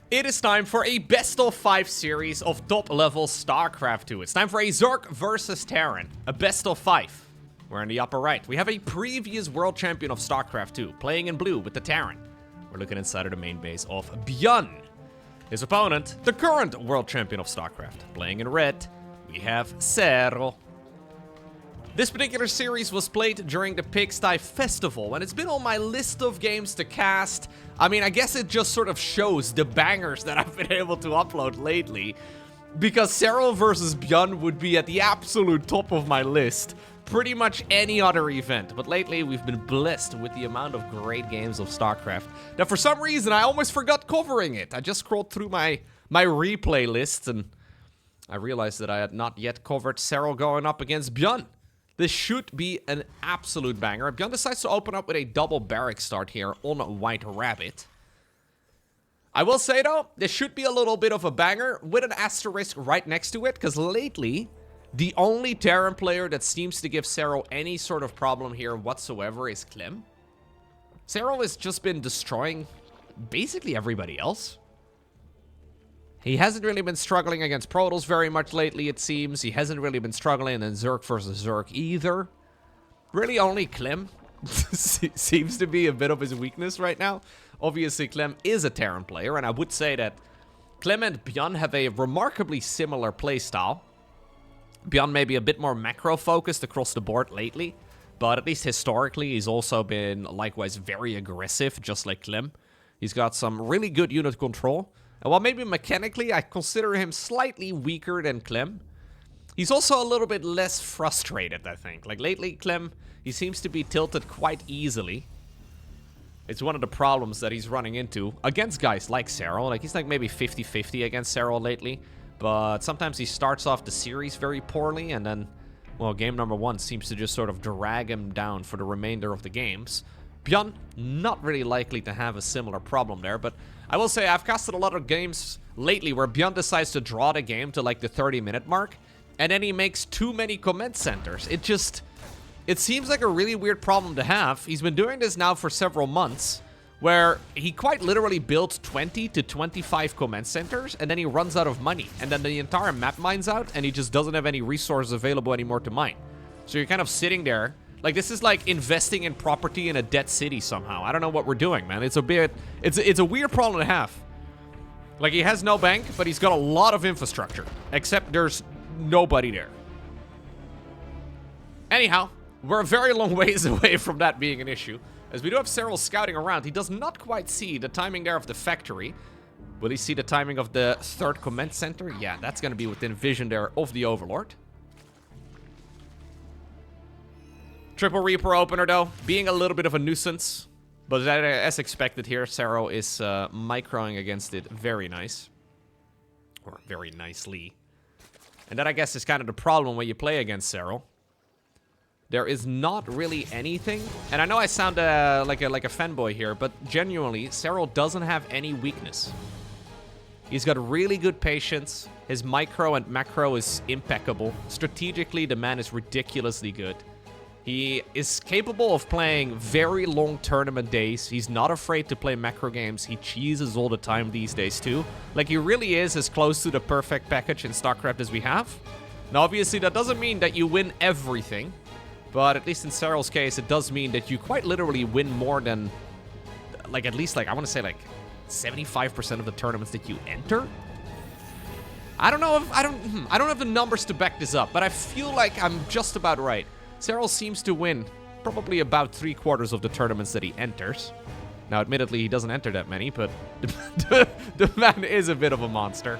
It is time for a best of 5 series of top level StarCraft 2. It's time for a Zerg versus Terran, a best of 5. We're in the upper right. We have a previous world champion of StarCraft 2 playing in blue with the Terran. We're looking inside of the main base of ByuN. His opponent, the current world champion of StarCraft, playing in red. We have Serral. This particular series was played during the Pigsty Festival, and it's been on my list of games to cast. I mean, I guess it just sort of shows the bangers that I've been able to upload lately, because Serral versus ByuN would be at the absolute top of my list pretty much any other event. But lately, we've been blessed with the amount of great games of StarCraft that for some reason I almost forgot covering it. I just scrolled through my replay lists, and I realized that I had not yet covered Serral going up against ByuN. This should be an absolute banger. ByuN decides to open up with a double barrack start here on White Rabbit. I will say, though, this should be a little bit of a banger with an asterisk right next to it, because lately, the only Terran player that seems to give Serral any sort of problem here whatsoever is Clem. Serral has just been destroying basically everybody else. He hasn't really been struggling against Protoss very much lately, it seems. He hasn't really been struggling in Zerg versus Zerg either. Really only Clem seems to be a bit of his weakness right now. Obviously, Clem is a Terran player, and I would say that Clem and ByuN have a remarkably similar playstyle. ByuN may be a bit more macro-focused across the board lately, but at least historically, he's also been likewise very aggressive, just like Clem. He's got some really good unit control. And while maybe mechanically I consider him slightly weaker than Clem, he's also a little bit less frustrated, I think. Like lately, Clem, he seems to be tilted quite easily. It's one of the problems that he's running into against guys like Serral. Like, he's like maybe 50-50 against Serral lately. But sometimes he starts off the series very poorly, and then, well, game number 1 seems to just sort of drag him down for the remainder of the games. ByuN, not really likely to have a similar problem there, but I will say I've casted a lot of games lately where ByuN decides to draw the game to like the 30-minute mark, and then he makes too many command centers. It seems like a really weird problem to have. He's been doing this now for several months, where he quite literally builds 20 to 25 command centers, and then he runs out of money, and then the entire map mines out, and he just doesn't have any resources available anymore to mine. So you're kind of sitting there. Like, this is like investing in property in a dead city somehow. I don't know what we're doing, man. It's a weird problem to have. Like, he has no bank, but he's got a lot of infrastructure. Except there's nobody there. Anyhow, we're a very long ways away from that being an issue. As we do have Serral scouting around, he does not quite see the timing there of the factory. Will he see the timing of the third command center? Yeah, that's going to be within vision there of the Overlord. Triple Reaper opener, though, being a little bit of a nuisance. But as expected here, Serral is microing against it very nice. Or very nicely. And that, I guess, is kind of the problem when you play against Serral. There is not really anything. And I know I sound like a fanboy here, but genuinely, Serral doesn't have any weakness. He's got really good patience. His micro and macro is impeccable. Strategically, the man is ridiculously good. He is capable of playing very long tournament days. He's not afraid to play macro games. He cheeses all the time these days, too. Like, he really is as close to the perfect package in StarCraft as we have. Now, obviously, that doesn't mean that you win everything. But at least in Serral's case, it does mean that you quite literally win more than, like, at least, like, I want to say, like, 75% of the tournaments that you enter. I don't know if, I don't have the numbers to back this up, but I feel like I'm just about right. Serral seems to win probably about 3/4 of the tournaments that he enters. Now, admittedly, he doesn't enter that many, but the man is a bit of a monster.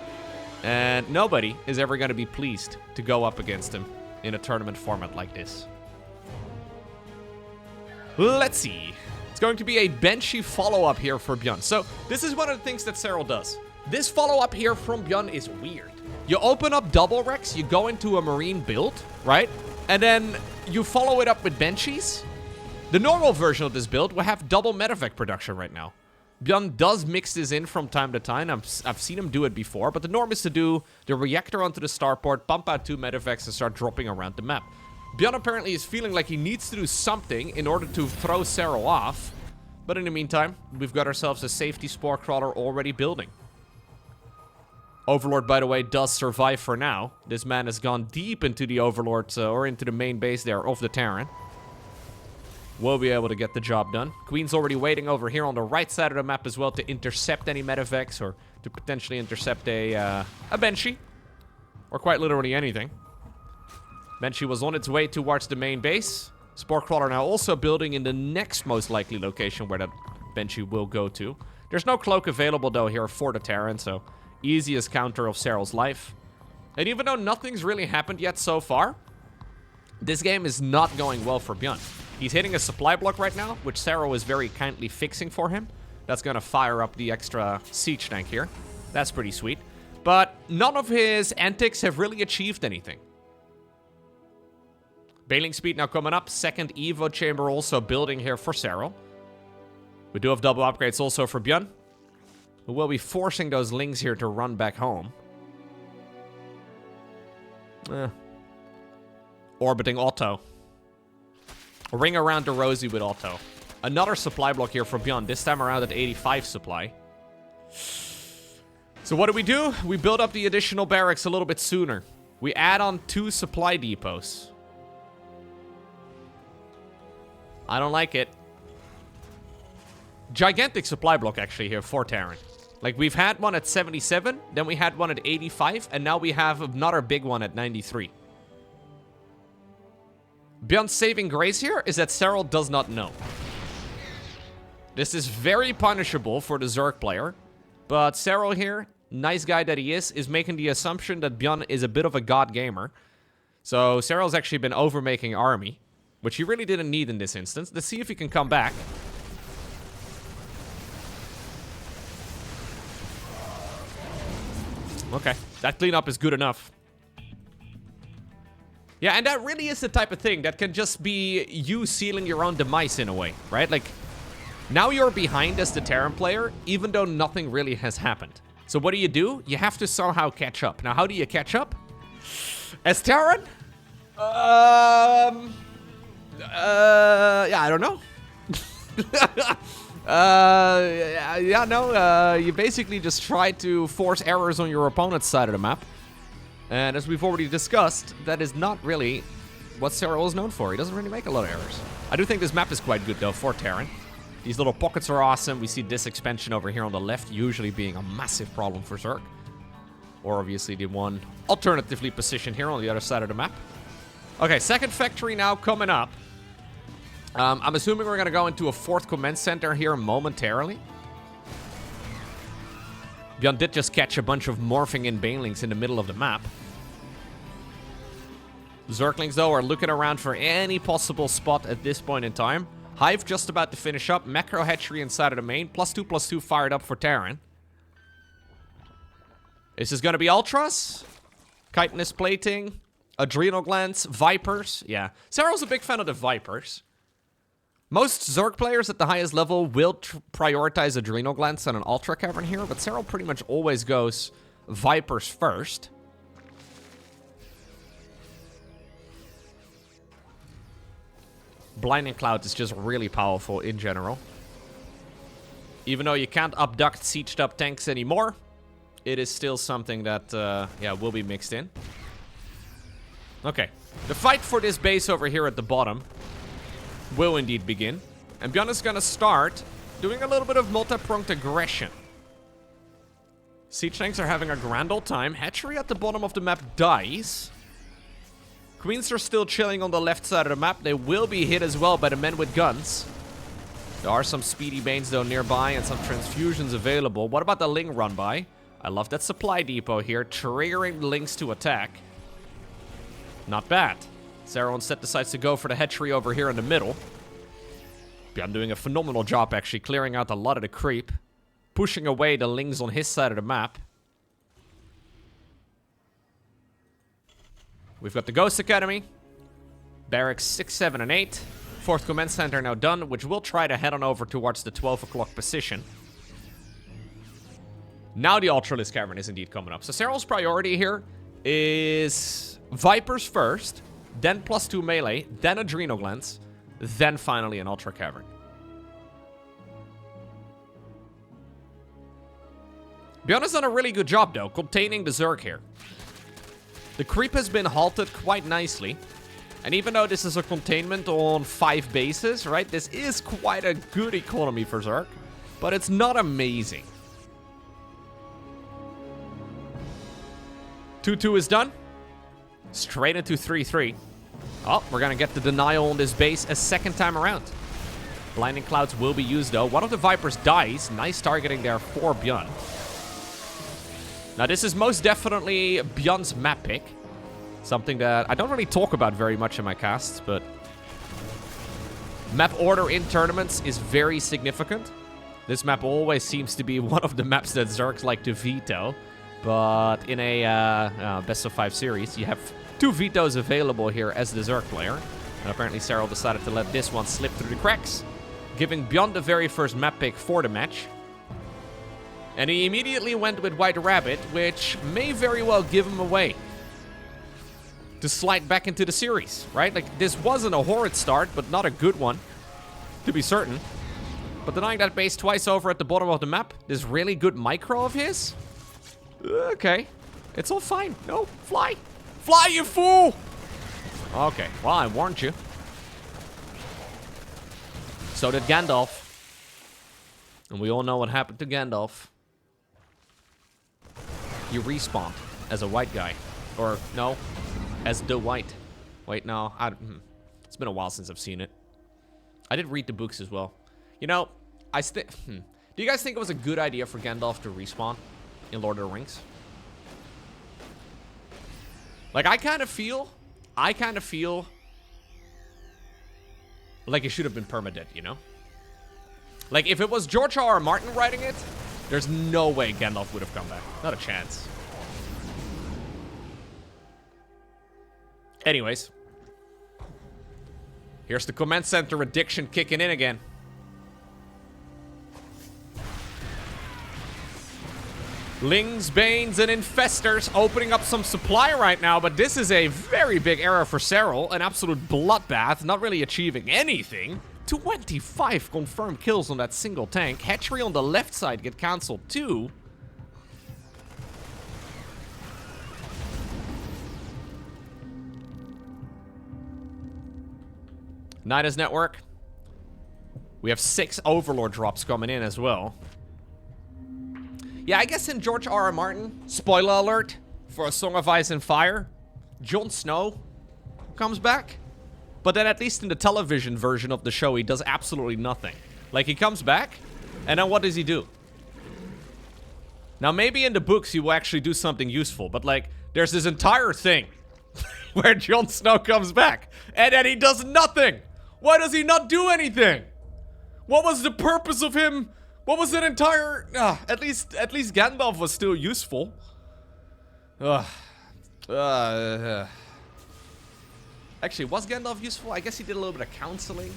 And nobody is ever going to be pleased to go up against him in a tournament format like this. Let's see. It's going to be a benchy follow-up here for ByuN. So, this is one of the things that Serral does. This follow-up here from ByuN is weird. You open up double Rex, you go into a Marine build, right? And then you follow it up with benchies. The normal version of this build will have double medevac production right now. ByuN does mix this in from time to time. I've seen him do it before, but the norm is to do the reactor onto the starport, pump out 2 medevacs, and start dropping around the map. ByuN apparently is feeling like he needs to do something in order to throw Serral off. But in the meantime, we've got ourselves a safety spore crawler already building. Overlord, by the way, does survive for now. This man has gone deep into the Overlord, or into the main base there of the Terran. We'll be able to get the job done. Queen's already waiting over here on the right side of the map as well to intercept any medevacs or to potentially intercept a Banshee. Or quite literally anything. Banshee was on its way towards the main base. Spore Crawler now also building in the next most likely location where that Banshee will go to. There's no cloak available though here for the Terran, so easiest counter of Serral's life. And even though nothing's really happened yet so far, this game is not going well for ByuN. He's hitting a supply block right now, which Serral is very kindly fixing for him. That's going to fire up the extra siege tank here. That's pretty sweet. But none of his antics have really achieved anything. Bailing speed now coming up. Second Evo chamber also building here for Serral. We do have double upgrades also for ByuN. We will be forcing those Lings here to run back home. Orbiting Otto. Ring around the Rosie with Otto. Another supply block here for ByuN, this time around at 85 supply. So what do? We build up the additional barracks a little bit sooner. We add on 2 supply depots. I don't like it. Gigantic supply block actually here for Terran. Like, we've had one at 77, then we had one at 85, and now we have another big one at 93. ByuN's saving grace here is that Serral does not know. This is very punishable for the Zerg player, but Serral here, nice guy that he is making the assumption that ByuN is a bit of a god gamer. So Serral's actually been overmaking army, which he really didn't need in this instance. Let's see if he can come back. Okay, that cleanup is good enough. Yeah, and that really is the type of thing that can just be you sealing your own demise in a way, right? Like, now you're behind as the Terran player, even though nothing really has happened. So what do? You have to somehow catch up. Now, how do you catch up? As Terran? Yeah, I don't know. You basically just try to force errors on your opponent's side of the map. And as we've already discussed, that is not really what Serral is known for. He doesn't really make a lot of errors. I do think this map is quite good, though, for Terran. These little pockets are awesome. We see this expansion over here on the left usually being a massive problem for Zerg. Or obviously the one alternatively positioned here on the other side of the map. Okay, second factory now coming up. I'm assuming we're going to go into a 4th command center here momentarily. ByuN did just catch a bunch of morphing in banelings in the middle of the map. Zerglings, though, are looking around for any possible spot at this point in time. Hive just about to finish up. Macro hatchery inside of the main. +2/+2 fired up for Terran. This is going to be Ultras. Chitinous plating. Adrenal glands. Vipers. Yeah. Serral's a big fan of the Vipers. Most Zerg players at the highest level will prioritize Adrenal Glands on an Ultra Cavern here, but Serral pretty much always goes Vipers first. Blinding Cloud is just really powerful in general. Even though you can't abduct sieged up tanks anymore, it is still something that, yeah, will be mixed in. Okay, the fight for this base over here at the bottom will indeed begin. And ByuN is gonna start doing a little bit of multi-pronged aggression. Siege tanks are having a grand old time. Hatchery at the bottom of the map dies. Queens are still chilling on the left side of the map. They will be hit as well by the men with guns. There are some speedy banes though nearby and some transfusions available. What about the Ling run by? I love that supply depot here, triggering the Lings to attack. Not bad. Serral instead decides to go for the hatchery over here in the middle. ByuN doing a phenomenal job, actually, clearing out a lot of the creep. Pushing away the Lings on his side of the map. We've got the Ghost Academy. Barracks 6, 7, and 8. 4th Command Center now done, which we'll try to head on over towards the 12 o'clock position. Now the Ultralisk Cavern is indeed coming up. So Serral's priority here is Vipers first. Then +2 melee, then Adrenal Glands, then finally an Ultra Cavern. ByuN has done a really good job, though, containing the Zerg here. The creep has been halted quite nicely. And even though this is a containment on 5 bases, right? This is quite a good economy for Zerg. But it's not amazing. 2-2 is done. Straight into 3-3. Oh, we're gonna get the denial on this base a second time around. Blinding Clouds will be used, though. One of the Vipers dies. Nice targeting there for ByuN. Now, this is most definitely ByuN's map pick. Something that I don't really talk about very much in my casts, but map order in tournaments is very significant. This map always seems to be one of the maps that Zergs like to veto. But in a best of 5 series, you have 2 vetoes available here as the Zerg player. And apparently Serral decided to let this one slip through the cracks, giving ByuN the very first map pick for the match. And he immediately went with White Rabbit, which may very well give him away to slide back into the series, right? Like, this wasn't a horrid start, but not a good one, to be certain. But denying that base twice over at the bottom of the map, this really good micro of his? Okay. It's all fine. No, fly. Fly, you fool! Okay, well, I warned you. So did Gandalf. And we all know what happened to Gandalf. He respawned as a white guy. Or, no, as the white. Wait, no, it's been a while since I've seen it. I did read the books as well. You know, do you guys think it was a good idea for Gandalf to respawn in Lord of the Rings? Like, I kind of feel like it should have been permadeath, you know? Like, if it was George R.R. Martin writing it, there's no way Gandalf would have come back. Not a chance. Anyways. Here's the command center addiction kicking in again. Lings, Banes, and Infestors opening up some supply right now, but this is a very big error for Serral. An absolute bloodbath, not really achieving anything. 25 confirmed kills on that single tank. Hatchery on the left side get cancelled too. Nidus Network. We have 6 Overlord drops coming in as well. Yeah, I guess in George R.R. Martin, spoiler alert, for A Song of Ice and Fire, Jon Snow comes back. But then at least in the television version of the show, he does absolutely nothing. Like, he comes back, and then what does he do? Now, maybe in the books he will actually do something useful, but like, there's this entire thing where Jon Snow comes back, and then he does nothing! Why does he not do anything? What was the purpose of him? What was that entire... at least Gandalf was still useful. Actually, was Gandalf useful? I guess he did a little bit of counseling.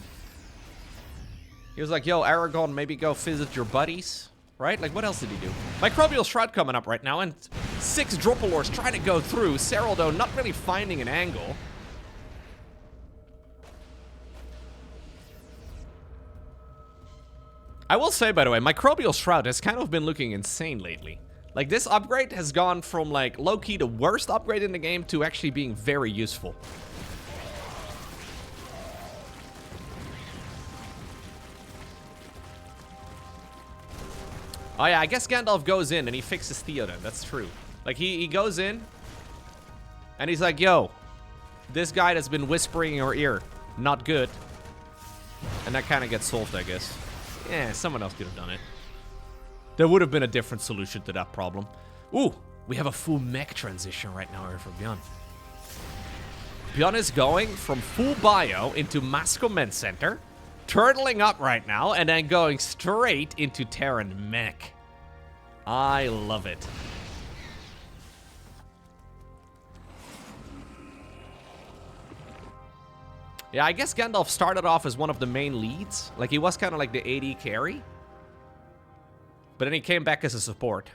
He was like, yo, Aragorn, maybe go visit your buddies. Right? Like, what else did he do? Microbial Shroud coming up right now, and 6 Dropalors trying to go through. Serral, though, not really finding an angle. I will say, by the way, Microbial Shroud has kind of been looking insane lately. Like, this upgrade has gone from, like, low-key the worst upgrade in the game to actually being very useful. Oh yeah, I guess Gandalf goes in and he fixes Theoden. That's true. Like, he goes in and he's like, yo, this guy that's been whispering in your ear, not good. And that kind of gets solved, I guess. Yeah, someone else could have done it. There would have been a different solution to that problem. Ooh, we have a full mech transition right now here for ByuN. ByuN is going from full bio into Mass Command Center, turtling up right now, and then going straight into Terran mech. I love it. Yeah, I guess Gandalf started off as one of the main leads. Like, he was kind of like the AD carry. But then he came back as a support.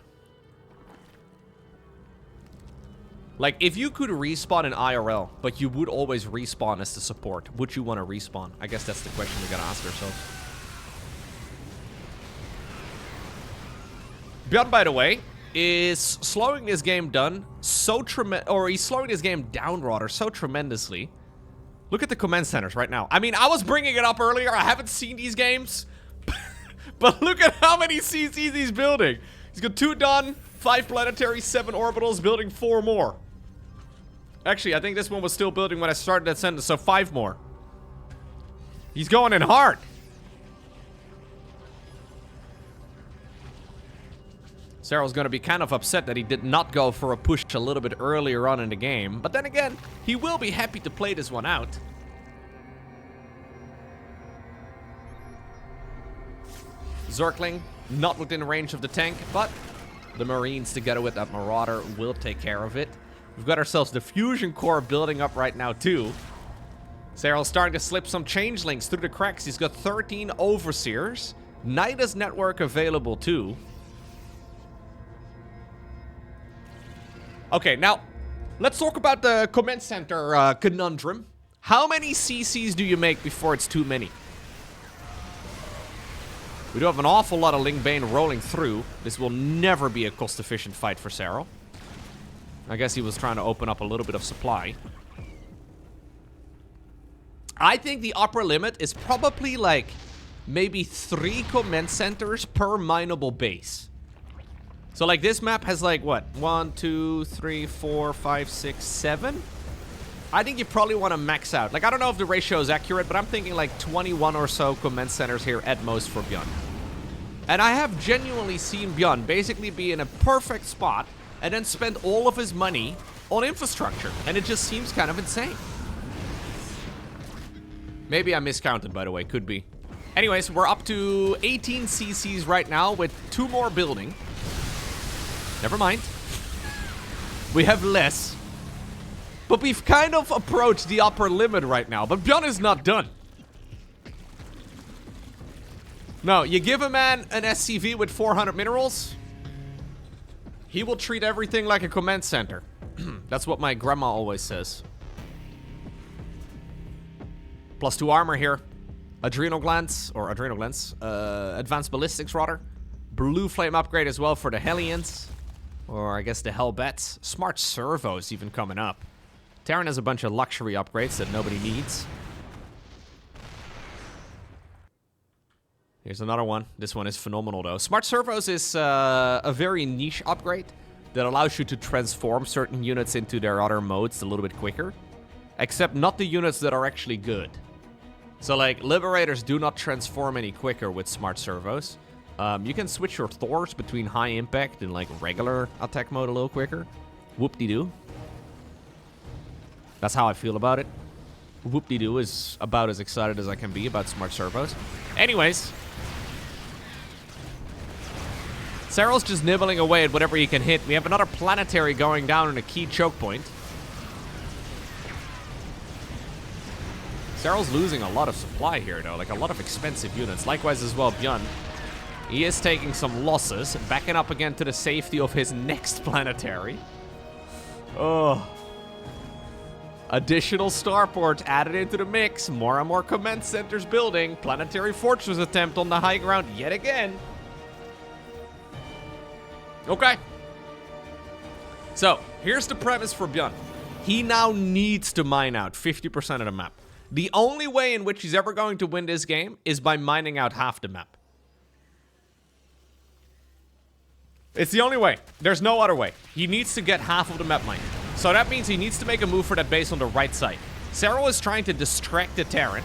Like, if you could respawn in IRL, but you would always respawn as the support, would you want to respawn? I guess that's the question we gotta ask ourselves. ByuN, by the way, is slowing this game down so he's slowing this game down rather so tremendously. Look at the command centers right now. I mean, I was bringing it up earlier. I haven't seen these games, but look at how many CCs he's building. He's got 2 done, 5 planetary, 7 orbitals, building 4 more. Actually, I think this one was still building when I started that sentence, so 5 more. He's going in hard. Serral's going to be kind of upset that he did not go for a push a little bit earlier on in the game. But then again, he will be happy to play this one out. Zergling, not within range of the tank, but the Marines together with that Marauder will take care of it. We've got ourselves the Fusion Core building up right now too. Serral's starting to slip some changelings through the cracks. He's got 13 Overseers. Nidus network available too. Okay, now, let's talk about the command center conundrum. How many CCs do you make before it's too many? We do have an awful lot of Lingbane rolling through. This will never be a cost-efficient fight for Serral. I guess he was trying to open up a little bit of supply. I think the upper limit is probably like maybe 3 command centers per mineable base. So like this map has like what? 1, 2, 3, 4, 5, 6, 7? I think you probably want to max out. Like I don't know if the ratio is accurate, but I'm thinking like 21 or so command centers here at most for ByuN. And I have genuinely seen ByuN basically be in a perfect spot and then spend all of his money on infrastructure. And it just seems kind of insane. Maybe I miscounted, by the way. Could be. Anyways, we're up to 18 CCs right now with 2 more building. Never mind. We have less. But we've kind of approached the upper limit right now. But ByuN is not done. No, you give a man an SCV with 400 minerals, he will treat everything like a command center. That's what my grandma always says. +2 armor here. Adrenal glands, advanced ballistics rather. Blue flame upgrade as well for the Hellions. Or I guess the Hellbats. Smart servos even coming up. Terran has a bunch of luxury upgrades that nobody needs. Here's another one. This one is phenomenal though. Smart servos is a very niche upgrade that allows you to transform certain units into their other modes a little bit quicker. Except not the units that are actually good. So like, Liberators do not transform any quicker with smart servos. You can switch your Thors between high impact and like regular attack mode a little quicker. Whoop-de-doo. That's how I feel about it. Whoop-de-doo is about as excited as I can be about smart servos. Anyways. Serral's just nibbling away at whatever he can hit. We have another planetary going down in a key choke point. Serral's losing a lot of supply here, though. Like, a lot of expensive units. Likewise as well, ByuN. He is taking some losses. Backing up again to the safety of his next planetary. Oh. Additional starport added into the mix. More and more command centers building. Planetary fortress attempt on the high ground yet again. Okay. So, here's the premise for ByuN. He now needs to mine out 50% of the map. The only way in which he's ever going to win this game is by mining out half the map. It's the only way. There's no other way. He needs to get half of the map mined. So that means he needs to make a move for that base on the right side. Serral is trying to distract the Terran.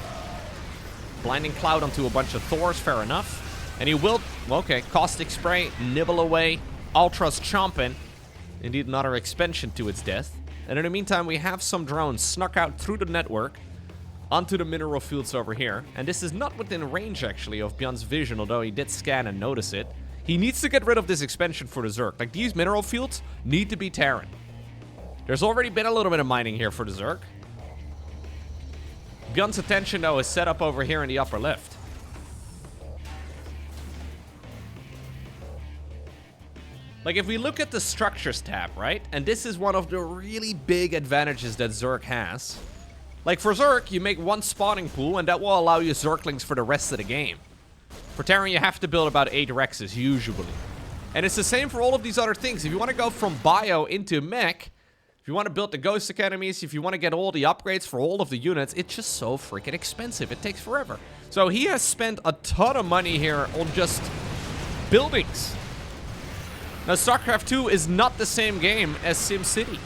Blinding Cloud onto a bunch of Thors, fair enough. And he will, okay, Caustic Spray, nibble away. Ultra's chomping. Indeed, another expansion to its death. And in the meantime, we have some drones snuck out through the network onto the mineral fields over here. And this is not within range, actually, of ByuN's vision, although he did scan and notice it. He needs to get rid of this expansion for the Zerg. Like, these mineral fields need to be Terran. There's already been a little bit of mining here for the Zerg. ByuN's attention, though, is set up over here in the upper left. Like, if we look at the structures tab, right? And this is one of the really big advantages that Zerg has. Like, for Zerg, you make one spawning pool, and that will allow you Zerglings for the rest of the game. For Terran, you have to build about 8 Rexes, usually. And it's the same for all of these other things. If you want to go from bio into mech, if you want to build the ghost academies, if you want to get all the upgrades for all of the units, it's just so freaking expensive. It takes forever. So he has spent a ton of money here on just buildings. Now, StarCraft 2 is not the same game as SimCity.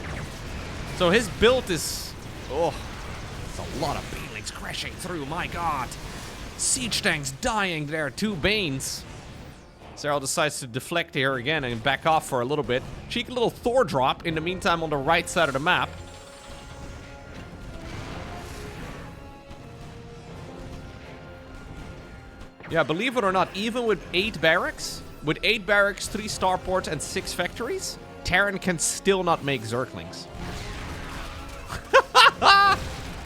So his build is... Oh, it's a lot of Banelings crashing through, my god. Siege tanks dying there, 2 Banes. Serral decides to deflect here again and back off for a little bit. Cheeky little Thor drop in the meantime on the right side of the map. Yeah, believe it or not, even with 8 barracks, 3 starports, and 6 factories, Terran can still not make Zerglings.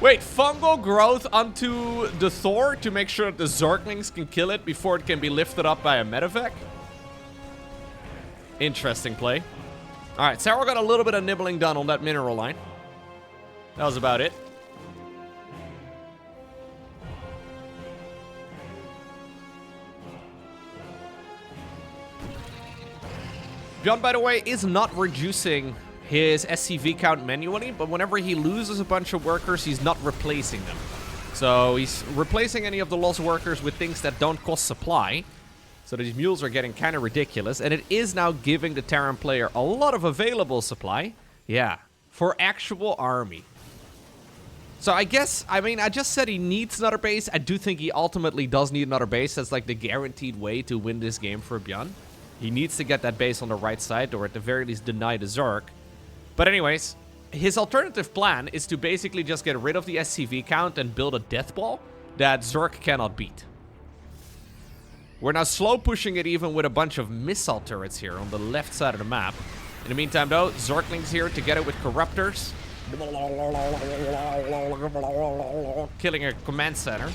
Wait, fungal growth onto the Thor to make sure that the Zerglings can kill it before it can be lifted up by a medevac? Interesting play. Alright, Serral got a little bit of nibbling done on that mineral line. That was about it. ByuN, by the way, is not reducing his SCV count manually, but whenever he loses a bunch of workers, he's not replacing them. So he's replacing any of the lost workers with things that don't cost supply. So these mules are getting kind of ridiculous, and it is now giving the Terran player a lot of available supply. Yeah, for actual army. So I guess, I mean, I just said he needs another base. I do think he ultimately does need another base. That's like the guaranteed way to win this game for ByuN. He needs to get that base on the right side, or at the very least deny the Zerg. But anyways, his alternative plan is to basically just get rid of the SCV count and build a death ball that Zerg cannot beat. We're now slow pushing it even with a bunch of missile turrets here on the left side of the map. In the meantime though, Zerglings here together with Corruptors. Killing a command center.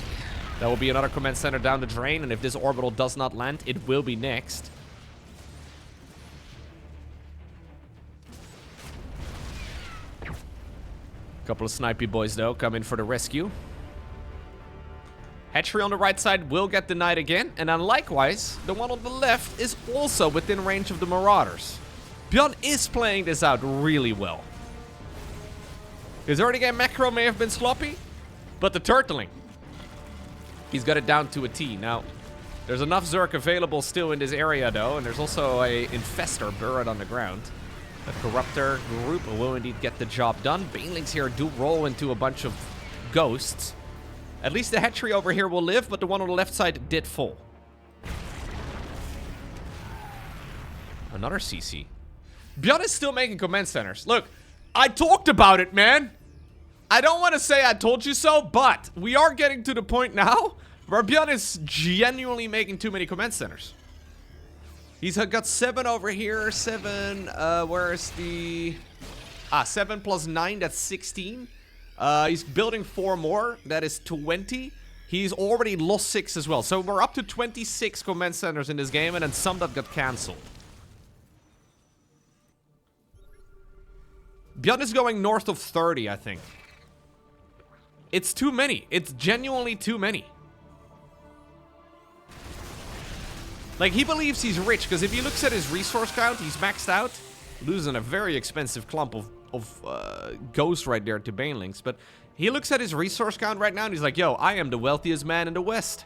That will be another command center down the drain, and if this orbital does not land, it will be next. Couple of snipey boys, though, come in for the rescue. Hatchery on the right side will get denied again. And then likewise, the one on the left is also within range of the Marauders. ByuN is playing this out really well. His early game macro may have been sloppy, but the turtling, he's got it down to a T. Now, there's enough Zerg available still in this area, though. And there's also a Infestor buried on the ground. The Corruptor group will indeed get the job done. Banelings here do roll into a bunch of ghosts. At least the hatchery over here will live, but the one on the left side did fall. Another CC. ByuN is still making command centers. Look, I talked about it, man. I don't want to say I told you so, but we are getting to the point now where ByuN is genuinely making too many command centers. He's got 7 over here, 7, where's the... 7 plus 9, that's 16. He's building 4 more, that is 20. He's already lost 6 as well. So we're up to 26 command centers in this game, and then some that got cancelled. ByuN is going north of 30, I think. It's too many. It's genuinely too many. Like, he believes he's rich, because if he looks at his resource count, he's maxed out. Losing a very expensive clump of ghosts right there to Banelings. But he looks at his resource count right now, and he's like, yo, I am the wealthiest man in the West.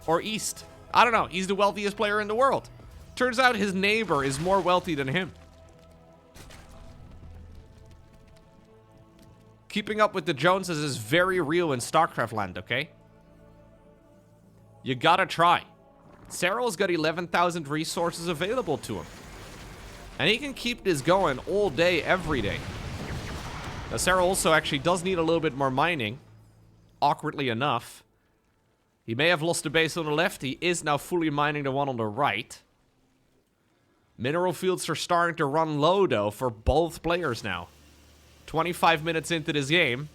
Or East. I don't know. He's the wealthiest player in the world. Turns out his neighbor is more wealthy than him. Keeping up with the Joneses is very real in StarCraft land, okay? You gotta try. Serral's got 11,000 resources available to him. And he can keep this going all day, every day. Now, Serral also actually does need a little bit more mining. Awkwardly enough. He may have lost the base on the left. He is now fully mining the one on the right. Mineral fields are starting to run low, though, for both players now. 25 minutes into this game,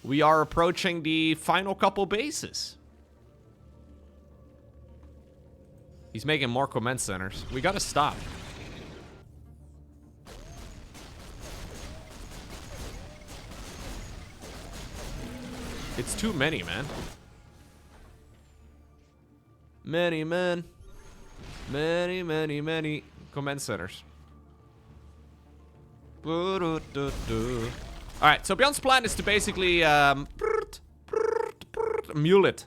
we are approaching the final couple bases. He's making more command centers. We gotta stop. It's too many, man. Many men. Many. command centers. Alright, so ByuN's plan is to basically mule it.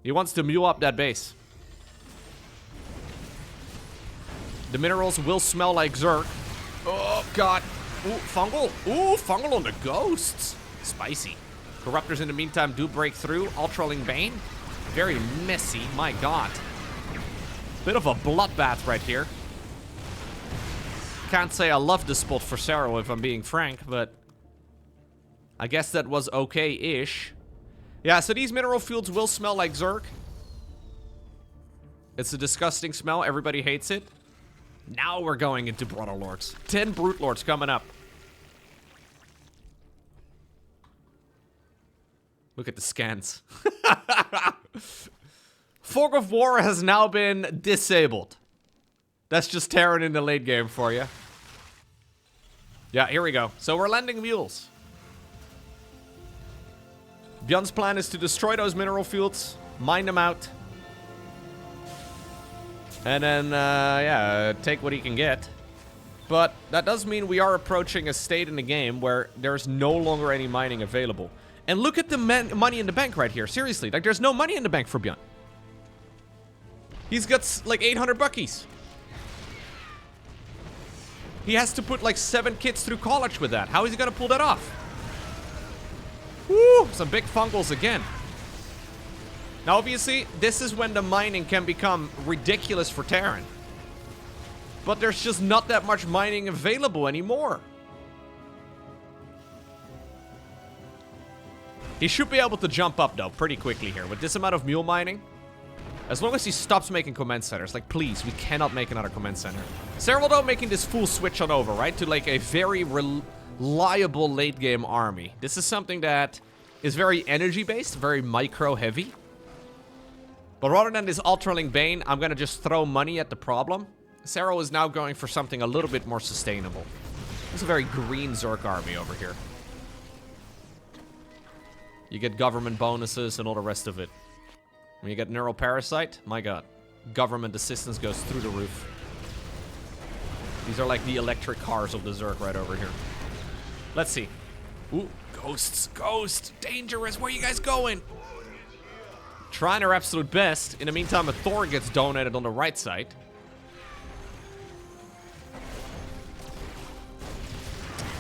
He wants to mule up that base. The minerals will smell like Zerg. Oh, God. Ooh, fungal. Ooh, fungal on the ghosts. Spicy. Corruptors in the meantime do break through. Ultraling Bane. Very messy. My God. Bit of a bloodbath right here. Can't say I love the spot for Serral if I'm being frank, but I guess that was okay-ish. Yeah, so these mineral fields will smell like Zerg. It's a disgusting smell. Everybody hates it. Now we're going into Brother Lords. 10 Brute Lords coming up. Look at the scans. Fog of War has now been disabled. That's just Terran in the late game for you. Yeah, here we go. So we're landing mules. ByuN's plan is to destroy those mineral fields, mine them out, and then, yeah, take what he can get. But that does mean we are approaching a state in the game where there's no longer any mining available. And look at the money in the bank right here. Seriously, like, there's no money in the bank for ByuN. He's got, like, 800 buckies. He has to put, like, 7 kids through college with that. How is he gonna pull that off? Woo! Some big fungals again. Now, obviously, this is when the mining can become ridiculous for Terran. But there's just not that much mining available anymore. He should be able to jump up, though, pretty quickly here. With this amount of mule mining. As long as he stops making command centers. Like, please, we cannot make another command center. Serral, though, making this full switch on over, right? To, like, a very reliable late-game army. This is something that is very energy-based, very micro-heavy. But rather than this Ultraling Bane, I'm gonna just throw money at the problem. Serral is now going for something a little bit more sustainable. It's a very green Zerg army over here. You get government bonuses and all the rest of it. When you get Neural Parasite, my God. Government assistance goes through the roof. These are like the electric cars of the Zerg right over here. Let's see. Ooh, ghosts, ghosts, dangerous, where are you guys going? Trying their absolute best. In the meantime, a Thor gets donated on the right side.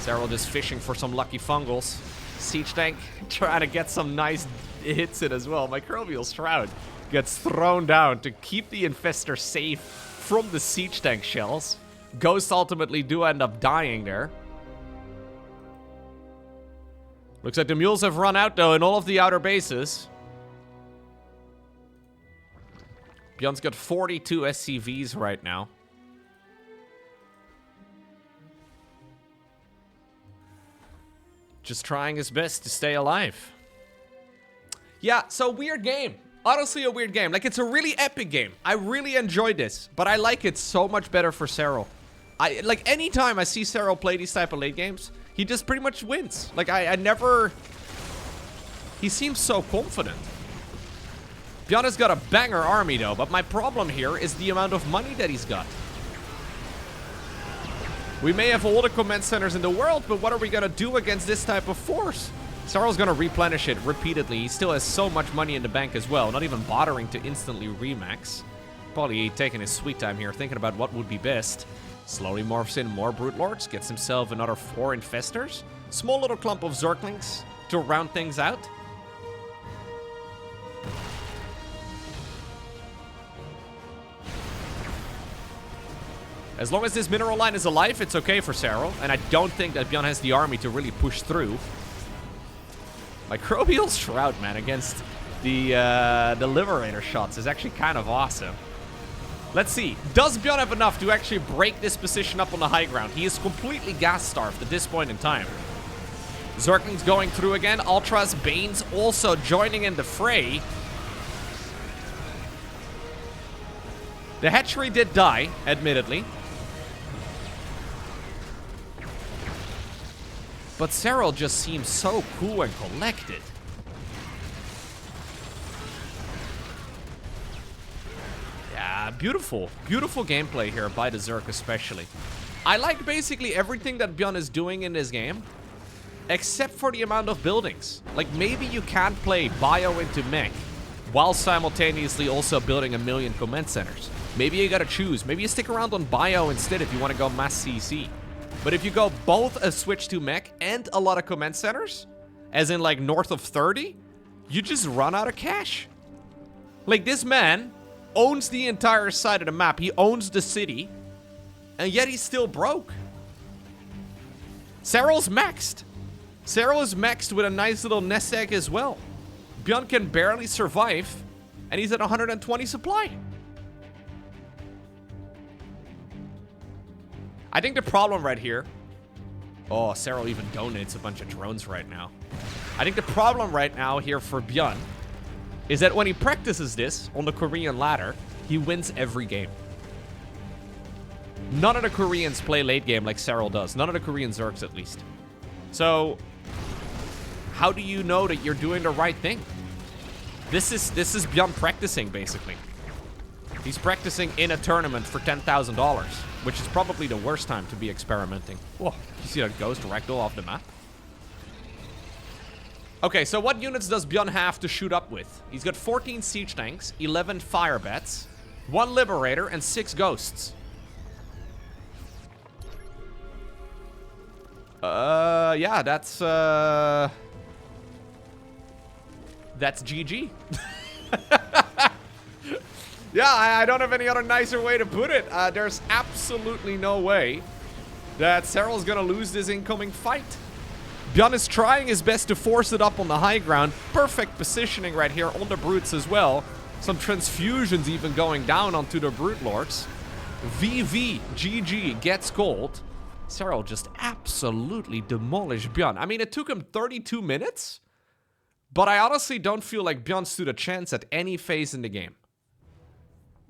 Serral just fishing for some lucky fungals. Siege tank trying to get some nice hits in as well. Microbial Shroud gets thrown down to keep the infestor safe from the siege tank shells. Ghosts ultimately do end up dying there. Looks like the mules have run out, though, in all of the outer bases. ByuN's got 42 SCVs right now. Just trying his best to stay alive. Yeah, so weird game. Honestly, a weird game. Like, it's a really epic game. I really enjoyed this, but I like it so much better for Serral. Like, anytime I see Serral play these type of late games, he just pretty much wins. Like, I never... He seems so confident. ByuN has got a banger army, though, but my problem here is the amount of money that he's got. We may have all the command centers in the world, but what are we gonna do against this type of force? Serral's gonna replenish it repeatedly. He still has so much money in the bank as well, not even bothering to instantly remax. Probably taking his sweet time here, thinking about what would be best. Slowly morphs in more Brute Lords, gets himself another 4 Infestors. Small little clump of Zerglings to round things out. As long as this mineral line is alive, it's okay for Serral, and I don't think that ByuN has the army to really push through. Microbial Shroud, man, against the Liberator shots is actually kind of awesome. Let's see. Does ByuN have enough to actually break this position up on the high ground? He is completely gas-starved at this point in time. Zerglings going through again. Ultras, Banes also joining in the fray. The hatchery did die, admittedly. But Serral just seems so cool and collected. Yeah, beautiful. Beautiful gameplay here by the Zerg especially. I like basically everything that ByuN is doing in this game, except for the amount of buildings. Like, maybe you can't play bio into mech while simultaneously also building a million command centers. Maybe you gotta choose. Maybe you stick around on bio instead if you want to go mass CC. But if you go both a switch to mech and a lot of command centers, as in like north of 30, you just run out of cash. Like, this man owns the entire side of the map. He owns the city, and yet he's still broke. Serral's maxed. Serral is maxed with a nice little nest egg as well. ByuN can barely survive, and he's at 120 supply. I think the problem right here... Oh, Serral even donates a bunch of drones right now. I think the problem right now here for ByuN is that when he practices this on the Korean ladder, he wins every game. None of the Koreans play late game like Serral does. None of the Korean Zergs, at least. So, how do you know that you're doing the right thing? This is ByuN practicing, basically. He's practicing in a tournament for $10,000, which is probably the worst time to be experimenting. Whoa, you see that ghost ragdoll off the map? Okay, so what units does ByuN have to shoot up with? He's got 14 siege tanks, 11 fire bats, 1 liberator, and 6 ghosts. Yeah, that's GG. Yeah, I don't have any other nicer way to put it. There's absolutely no way that Serral's gonna lose this incoming fight. ByuN is trying his best to force it up on the high ground. Perfect positioning right here on the brutes as well. Some transfusions even going down onto the brute lords. VV, GG, gets gold. Serral just absolutely demolished ByuN. I mean, it took him 32 minutes, but I honestly don't feel like ByuN stood a chance at any phase in the game.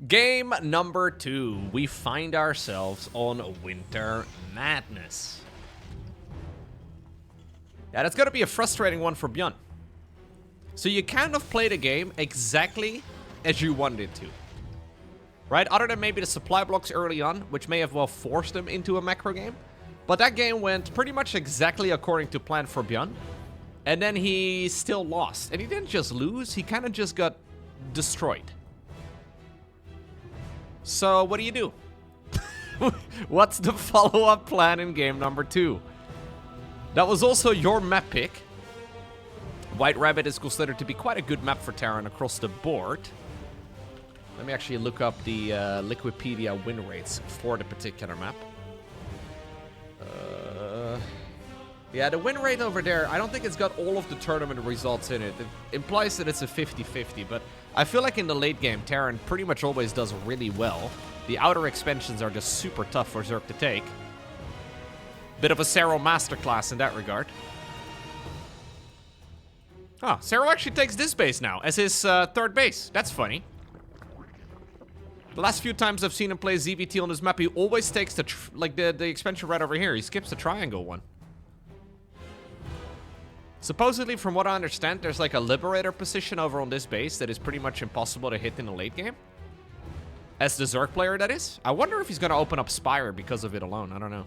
Game number 2. We find ourselves on Winter Madness. Yeah, that's gonna be a frustrating one for ByuN. So you kind of play the game exactly as you wanted it to. Right? Other than maybe the supply blocks early on, which may have well forced him into a macro game. But that game went pretty much exactly according to plan for ByuN. And then he still lost. And he didn't just lose, he kind of just got destroyed. So what do? What's the follow-up plan in game number 2? That was also your map pick. White Rabbit is considered to be quite a good map for Terran across the board. Let me actually look up the Liquipedia win rates for the particular map. Yeah, the win rate over there, I don't think it's got all of the tournament results in it. It implies that it's a 50-50, but I feel like in the late game, Terran pretty much always does really well. The outer expansions are just super tough for Zerg to take. Bit of a Serral masterclass in that regard. Oh, Serral actually takes this base now as his third base. That's funny. The last few times I've seen him play ZVT on this map, he always takes the expansion right over here. He skips the triangle one. Supposedly, from what I understand, there's like a liberator position over on this base that is pretty much impossible to hit in the late game. As the Zerg player, that is. I wonder if he's going to open up Spire because of it alone. I don't know.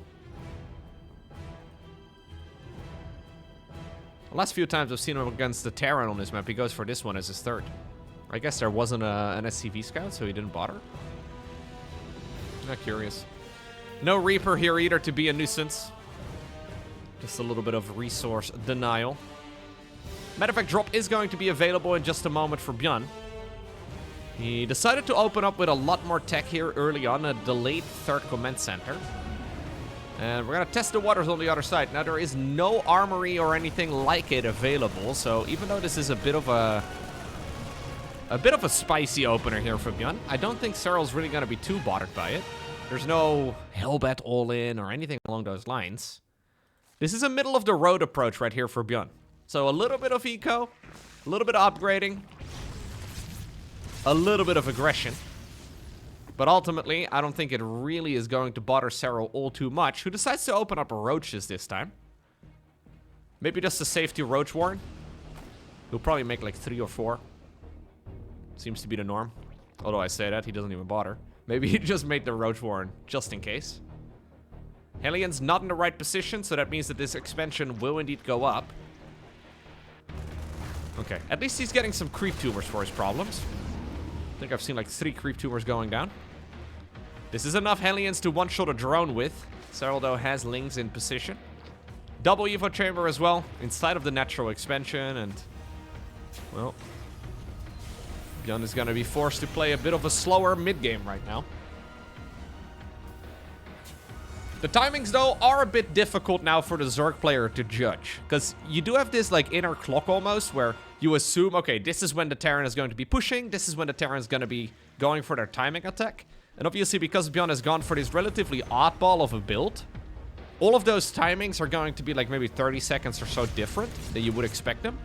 The last few times I've seen him against the Terran on this map, he goes for this one as his third. I guess there wasn't an SCV scout, so he didn't bother. Not curious. No Reaper here either to be a nuisance. Just a little bit of resource denial. Matter of fact, drop is going to be available in just a moment for ByuN. He decided to open up with a lot more tech here early on, a delayed third command center. And we're going to test the waters on the other side. Now, there is no armory or anything like it available, so even though this is a bit of a spicy opener here for ByuN, I don't think Serral's really going to be too bothered by it. There's no Hellbat all-in or anything along those lines. This is a middle-of-the-road approach right here for ByuN. So a little bit of eco, a little bit of upgrading, a little bit of aggression. But ultimately, I don't think it really is going to bother Serral all too much, who decides to open up roaches this time. Maybe just a safety roach warren. He'll probably make like 3 or 4. Seems to be the norm. Although I say that, he doesn't even bother. Maybe he just made the Roach Warren, just in case. Hellions not in the right position, so that means that this expansion will indeed go up. Okay, at least he's getting some creep tumors for his problems. I think I've seen like 3 creep tumors going down. This is enough Hellions to one-shot a drone with. Serral, though, has Lings in position. Double Evo Chamber as well, inside of the natural expansion, and... well... ByuN is going to be forced to play a bit of a slower mid-game right now. The timings, though, are a bit difficult now for the Zerg player to judge. Because you do have this, like, inner clock almost, where you assume, okay, this is when the Terran is going to be pushing, this is when the Terran is going to be going for their timing attack. And obviously, because ByuN has gone for this relatively oddball of a build, all of those timings are going to be, like, maybe 30 seconds or so different than you would expect them.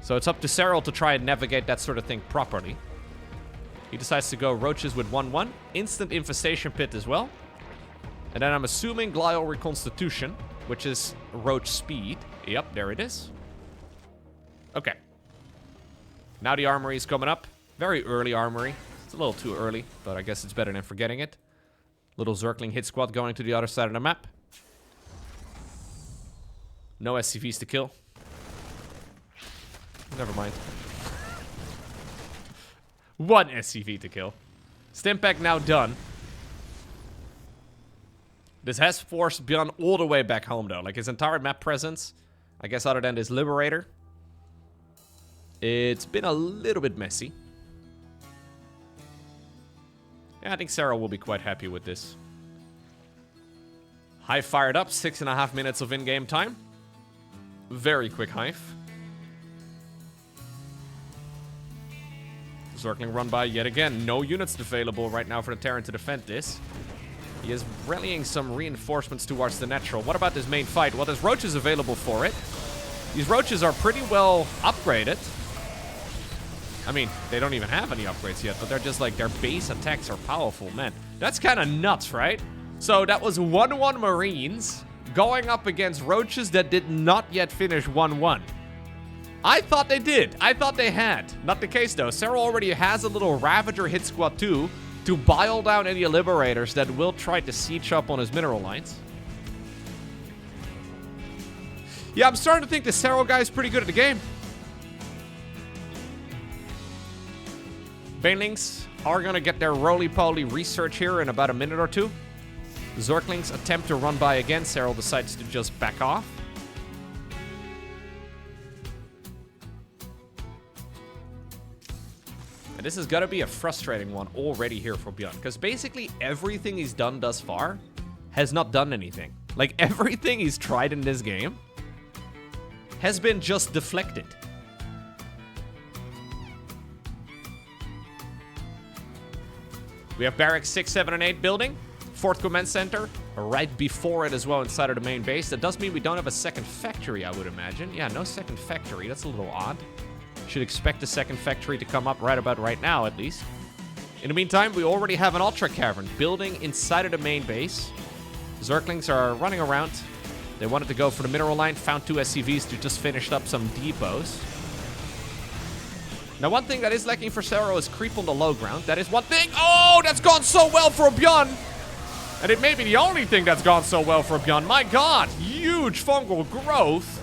So it's up to Serral to try and navigate that sort of thing properly. He decides to go Roaches with 1-1. Instant Infestation Pit as well. And then I'm assuming Glial Reconstitution, which is Roach Speed. Yep, there it is. Okay. Now the Armory is coming up. Very early Armory. It's a little too early, but I guess it's better than forgetting it. Little Zergling hit squad going to the other side of the map. No SCVs to kill. Never mind. 1 SCV to kill. Stimpack now done. This has forced ByuN all the way back home, though. Like, his entire map presence, I guess other than this Liberator, it's been a little bit messy. Yeah, I think Serral will be quite happy with this. Hive fired up, 6.5 minutes of in-game time. Very quick Hive. Zergling run by yet again. No units available right now for the Terran to defend this. He is rallying some reinforcements towards the natural. What about this main fight? Well, there's Roaches available for it. These Roaches are pretty well upgraded. I mean, they don't even have any upgrades yet, but they're just like, their base attacks are powerful. Man, that's kind of nuts, right? So that was 1-1 Marines going up against Roaches that did not yet finish 1-1. I thought they did. I thought they had. Not the case, though. Serral already has a little Ravager hit squad, too, to bile down any Liberators that will try to siege up on his mineral lines. Yeah, I'm starting to think the Serral guy is pretty good at the game. Banelings are going to get their roly-poly research here in about a minute or two. Zerglings attempt to run by again. Serral decides to just back off. And this is going to be a frustrating one already here for ByuN, because basically everything he's done thus far has not done anything. Like, everything he's tried in this game has been just deflected. We have Barracks 6, 7, and 8 building. 4th Command Center right before it as well inside of the main base. That does mean we don't have a second factory, I would imagine. Yeah, no second factory. That's a little odd. Should expect the second factory to come up right about right now, at least. In the meantime, we already have an Ultra Cavern building inside of the main base. Zerglings are running around. They wanted to go for the mineral line, found 2 SCVs to just finish up some depots. Now, one thing that is lacking for Serral is creep on the low ground. That is one thing. Oh, that's gone so well for ByuN. And it may be the only thing that's gone so well for ByuN. My God, huge fungal growth.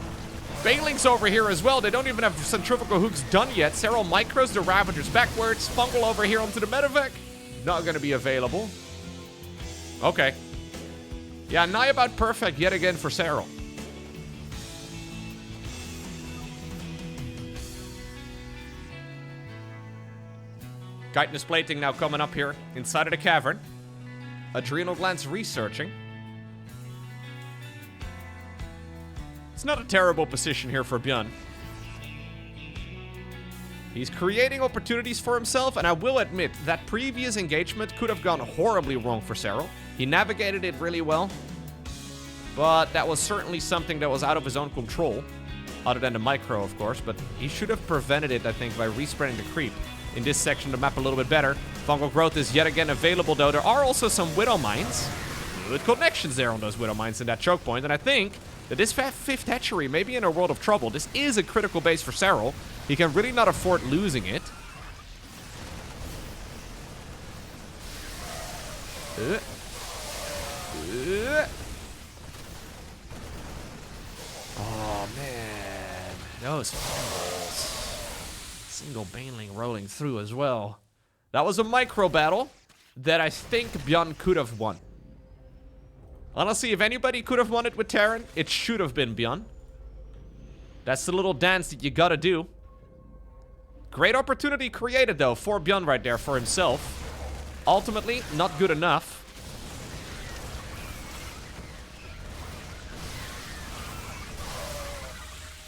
Banelings over here as well. They don't even have centrifugal hooks done yet. Serral micros the Ravagers backwards. Fungal over here onto the medevac. Not going to be available. Okay. Yeah, nigh about perfect yet again for Serral. Chitinous plating now coming up here inside of the cavern. Adrenal glands researching. It's not a terrible position here for ByuN. He's creating opportunities for himself, and I will admit that previous engagement could have gone horribly wrong for Serral. He navigated it really well, but that was certainly something that was out of his own control, other than the micro, of course, but he should have prevented it, I think, by respreading the creep in this section of the map a little bit better. Fungal growth is yet again available, though. There are also some Widow Mines. Good connections there on those Widow Mines in that choke point, and I think that this 5th hatchery may be in a world of trouble. This is a critical base for Serral. He can really not afford losing it. those fireballs. Single baneling rolling through as well. That was a micro battle that I think ByuN could have won. Honestly, if anybody could have won it with Terran, it should have been ByuN. That's the little dance that you gotta do. Great opportunity created, though, for ByuN right there for himself. Ultimately, not good enough.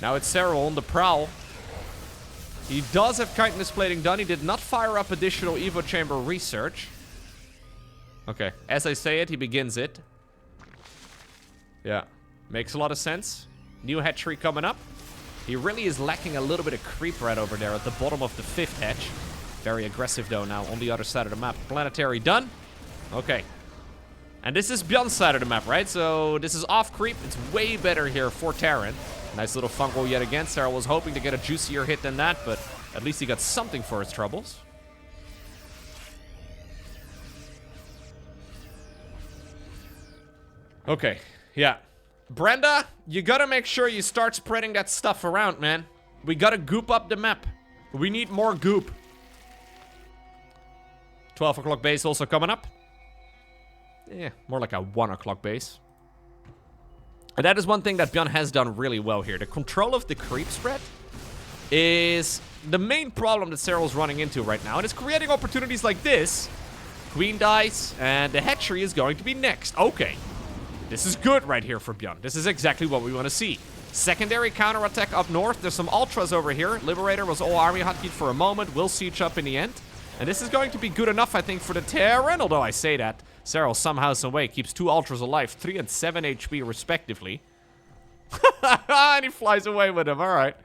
Now it's Serral on the prowl. He does have Kindness Plating done. He did not fire up additional Evo Chamber research. Okay, as I say it, he begins it. Yeah, makes a lot of sense. New hatchery coming up. He really is lacking a little bit of creep right over there at the bottom of the 5th hatch. Very aggressive, though, now on the other side of the map. Planetary done. Okay. And this is ByuN's side of the map, right? So this is off creep. It's way better here for Terran. Nice little fungal yet again. Serral was hoping to get a juicier hit than that, but at least he got something for his troubles. Okay, yeah. Brenda, you gotta make sure you start spreading that stuff around, man. We gotta goop up the map. We need more goop. 12 o'clock base also coming up. Yeah, more like a 1 o'clock base. And that is one thing that ByuN has done really well here. The control of the creep spread is the main problem that Serral's running into right now. And it's creating opportunities like this. Queen dies, and the hatchery is going to be next. Okay. This is good right here for ByuN. This is exactly what we want to see. Secondary counterattack up north. There's some ultras over here. Liberator was all army hotkeyed for a moment. Will siege up in the end. And this is going to be good enough, I think, for the Terran. Although I say that, Serral somehow, some way, keeps 2 ultras alive. 3 and 7 HP, respectively. And he flies away with them. All right.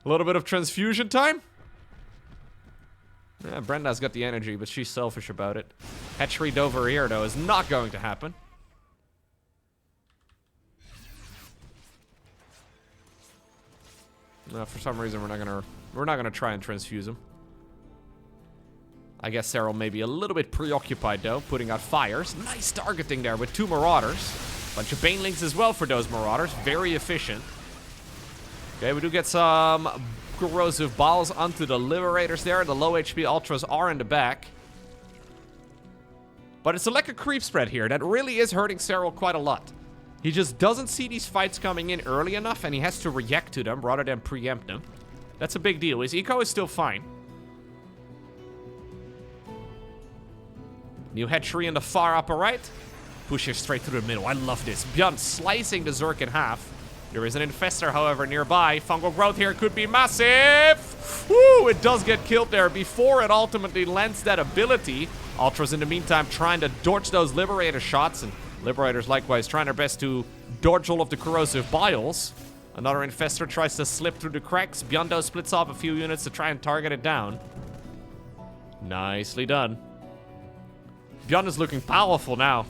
A little bit of transfusion time. Yeah, Brenda's got the energy, but she's selfish about it. Hatchery over here, though, is not going to happen. No, for some reason, we're not gonna try and transfuse him. I guess Serral may be a little bit preoccupied, though, putting out fires. Nice targeting there with 2 Marauders. Bunch of Banelings as well for those Marauders. Very efficient. Okay, we do get some Corrosive Balls onto the Liberators there. The low HP Ultras are in the back. But it's a lack of creep spread here. That really is hurting Serral quite a lot. He just doesn't see these fights coming in early enough, and he has to react to them rather than preempt them. That's a big deal. His eco is still fine. New hatchery in the far upper right. Pushes straight through the middle. I love this. ByuN slicing the Zerg in half. There is an Infestor, however, nearby. Fungal growth here could be massive. Woo! It does get killed there before it ultimately lands that ability. Ultras, in the meantime, trying to dodge those Liberator shots. And Liberators, likewise, trying their best to dodge all of the Corrosive Biles. Another Infestor tries to slip through the cracks. ByuN splits off a few units to try and target it down. Nicely done. ByuN is looking powerful now.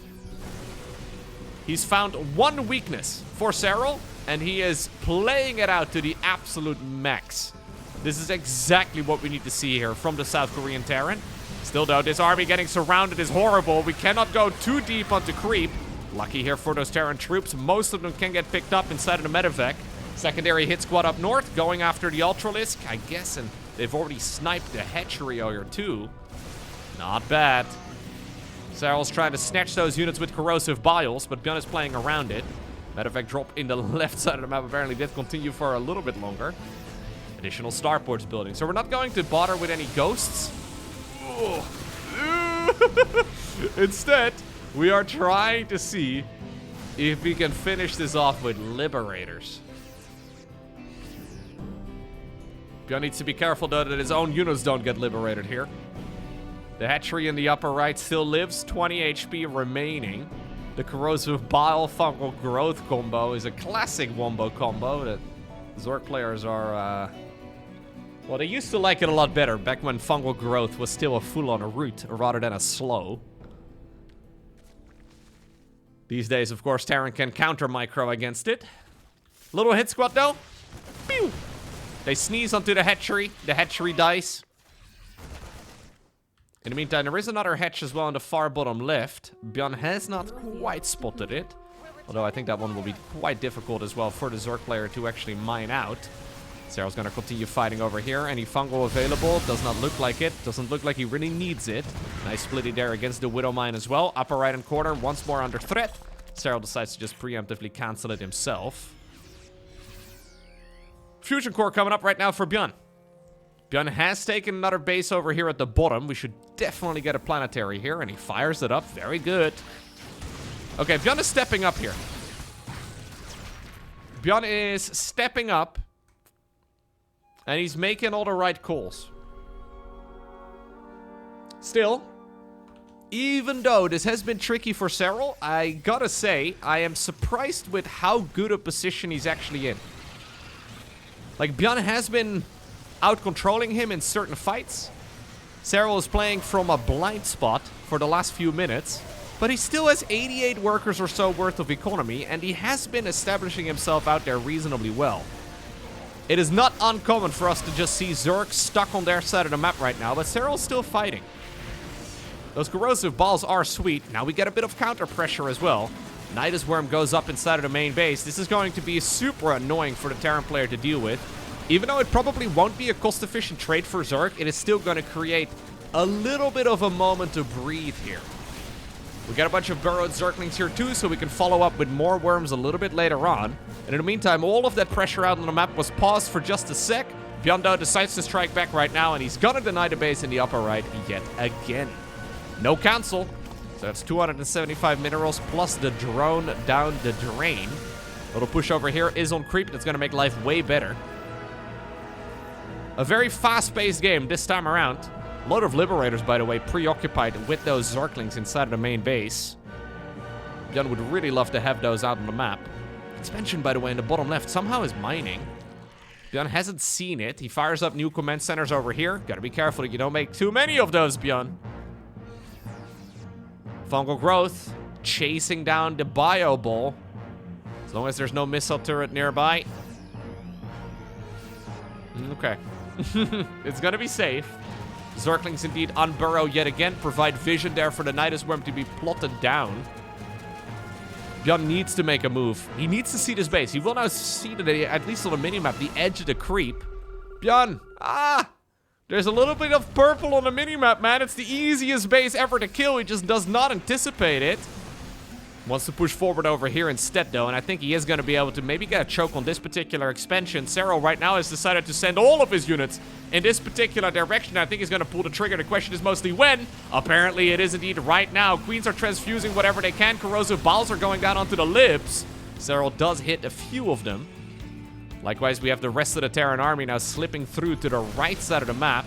He's found one weakness for Serral, and he is playing it out to the absolute max. This is exactly what we need to see here from the South Korean Terran. Still, though, this army getting surrounded is horrible. We cannot go too deep onto creep. Lucky here for those Terran troops. Most of them can get picked up inside of the medevac. Secondary hit squad up north, going after the Ultralisk, I guess, and they've already sniped the hatchery here, too. Not bad. Serral's trying to snatch those units with Corrosive Biles, but ByuN is playing around it. Medevac drop in the left side of the map apparently did continue for a little bit longer. Additional starports building. So we're not going to bother with any ghosts. Instead, we are trying to see if we can finish this off with Liberators. ByuN needs to be careful, though, that his own units don't get liberated here. The hatchery in the upper right still lives, 20 HP remaining. The Corrosive Bile Fungal Growth combo is a classic wombo combo that Zork players are, well, they used to like it a lot better back when Fungal Growth was still a full-on root rather than a slow. These days, of course, Terran can counter micro against it. Little hit squad, though. Pew! They sneeze onto the hatchery dies. In the meantime, there is another hatch as well on the far bottom left. ByuN has not quite spotted it. Although I think that one will be quite difficult as well for the Zork player to actually mine out. Serral's gonna continue fighting over here. Any fungal available? Does not look like it. Doesn't look like he really needs it. Nice splitty there against the Widow Mine as well. Upper right-hand corner, once more under threat. Serral decides to just preemptively cancel it himself. Fusion Core coming up right now for ByuN. ByuN has taken another base over here at the bottom. We should definitely get a planetary here, and he fires it up. Very good. Okay, ByuN is stepping up here. ByuN is stepping up. And he's making all the right calls. Still, even though this has been tricky for Serral, I gotta say, I am surprised with how good a position he's actually in. Like, ByuN has been out-controlling him in certain fights. Serral is playing from a blind spot for the last few minutes. But he still has 88 workers or so worth of economy, and he has been establishing himself out there reasonably well. It is not uncommon for us to just see Zerg stuck on their side of the map right now, but Serral's still fighting. Those corrosive balls are sweet. Now we get a bit of counter pressure as well. Nidus Worm goes up inside of the main base. This is going to be super annoying for the Terran player to deal with. Even though it probably won't be a cost-efficient trade for Zerg, it is still going to create a little bit of a moment to breathe here. We got a bunch of burrowed Zerglings here too, so we can follow up with more worms a little bit later on. And in the meantime, all of that pressure out on the map was paused for just a sec. ByuN decides to strike back right now, and he's gonna deny the base in the upper right yet again. No cancel. So that's 275 minerals plus the drone down the drain. A little push over here is on creep. That's gonna make life way better. A very fast-paced game this time around. A lot of Liberators, by the way, preoccupied with those Zerglings inside of the main base. ByuN would really love to have those out on the map. Expansion, by the way, in the bottom left somehow is mining. ByuN hasn't seen it. He fires up new command centers over here. Gotta be careful that you don't make too many of those, ByuN. Fungal growth. Chasing down the bio ball. As long as there's no missile turret nearby. Okay. It's gonna be safe. Zerglings indeed unburrow yet again. Provide vision there for the Nidus Worm to be plotted down. ByuN needs to make a move. He needs to see this base. He will now see that, at least on the minimap, the edge of the creep. ByuN! There's a little bit of purple on the minimap, man. It's the easiest base ever to kill. He just does not anticipate it. Wants to push forward over here instead, though, and I think he is going to be able to maybe get a choke on this particular expansion. Serral right now has decided to send all of his units in this particular direction. I think he's going to pull the trigger. The question is mostly when. Apparently, it is indeed right now. Queens are transfusing whatever they can. Corrosive balls are going down onto the libs. Serral does hit a few of them. Likewise, we have the rest of the Terran army now slipping through to the right side of the map.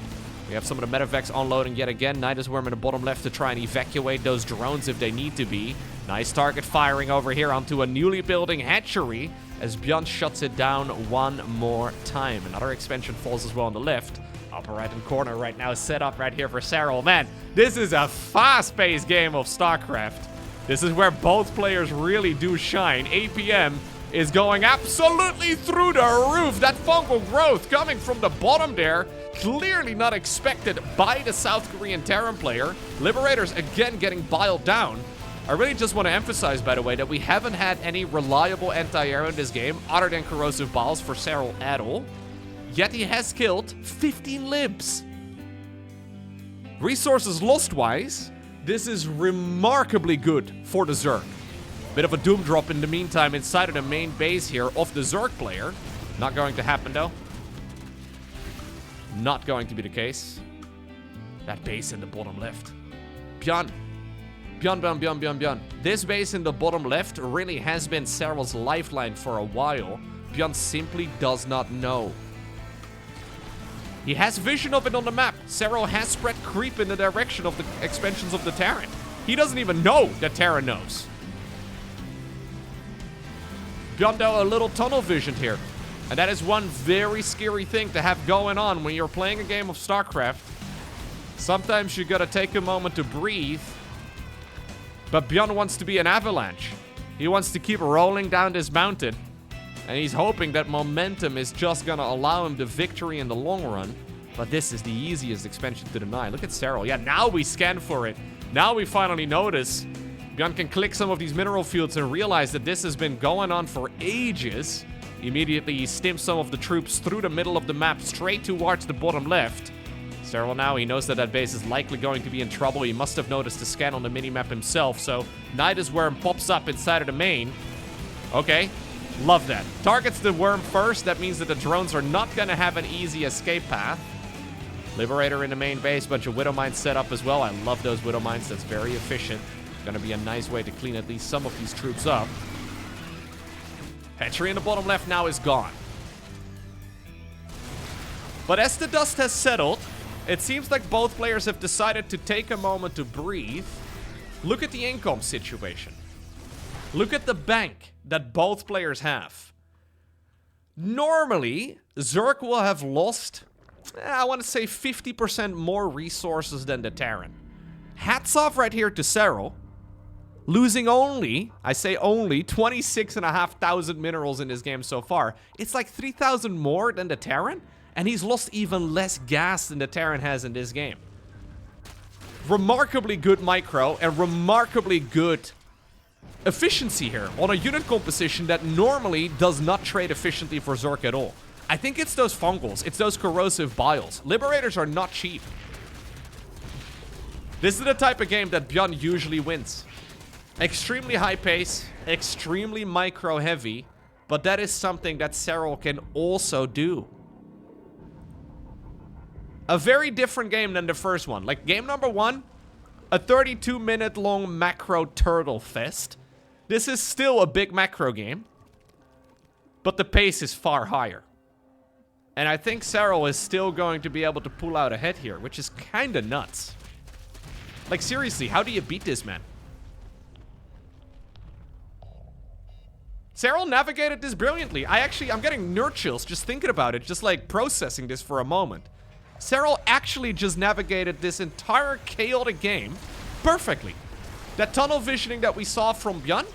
We have some of the medevacs unloading yet again. Nidus Worm in the bottom left to try and evacuate those drones if they need to be. Nice target firing over here onto a newly building hatchery as ByuN shuts it down one more time. Another expansion falls as well on the left. Upper right-hand corner right now set up right here for Serral. Man, this is a fast-paced game of StarCraft. This is where both players really do shine. APM is going absolutely through the roof. That fungal growth coming from the bottom there. Clearly not expected by the South Korean Terran player. Liberators again getting biled down. I really just want to emphasize, by the way, that we haven't had any reliable anti-air in this game other than corrosive balls for Serral at all. Yet he has killed 15 libs. Resources lost-wise, this is remarkably good for the Zerg. Bit of a doom drop in the meantime inside of the main base here of the Zerg player. Not going to happen, though. Not going to be the case. That base in the bottom left. ByuN. ByuN. This base in the bottom left really has been Serral's lifeline for a while. ByuN simply does not know. He has vision of it on the map. Serral has spread creep in the direction of the expansions of the Terran. He doesn't even know that Terran knows. ByuN, though, a little tunnel vision here. And that is one very scary thing to have going on when you're playing a game of StarCraft. Sometimes you gotta take a moment to breathe. But ByuN wants to be an avalanche. He wants to keep rolling down this mountain. And he's hoping that momentum is just gonna allow him the victory in the long run. But this is the easiest expansion to deny. Look at Serral. Yeah, now we scan for it. Now we finally notice. ByuN can click some of these mineral fields and realize that this has been going on for ages. Immediately, he stimps some of the troops through the middle of the map, straight towards the bottom left. Serral now, he knows that that base is likely going to be in trouble. He must have noticed the scan on the minimap himself, so Nidus Worm pops up inside of the main. Okay, love that. Targets the worm first. That means that the drones are not going to have an easy escape path. Liberator in the main base, bunch of Widow Mines set up as well. I love those Widow Mines. That's very efficient. Going to be a nice way to clean at least some of these troops up. Hatchery in the bottom left now is gone. But as the dust has settled, it seems like both players have decided to take a moment to breathe. Look at the income situation. Look at the bank that both players have. Normally, Zerg will have lost, I want to say 50% more resources than the Terran. Hats off right here to Serral. Losing only, I say only, 26,500 minerals in this game so far. It's like 3,000 more than the Terran. And he's lost even less gas than the Terran has in this game. Remarkably good micro and remarkably good efficiency here on a unit composition that normally does not trade efficiently for Zerg at all. I think it's those fungals, it's those corrosive biles. Liberators are not cheap. This is the type of game that ByuN usually wins. Extremely high pace, extremely micro heavy, but that is something that Serral can also do. A very different game than the first one. Like, game number one, a 32-minute long macro turtle fest. This is still a big macro game, but the pace is far higher. And I think Serral is still going to be able to pull out ahead here, which is kind of nuts. Like, seriously, how do you beat this man? Serral navigated this brilliantly. I'm getting nerd chills just thinking about it, just like processing this for a moment. Serral actually just navigated this entire chaotic game perfectly. That tunnel visioning that we saw from ByuN,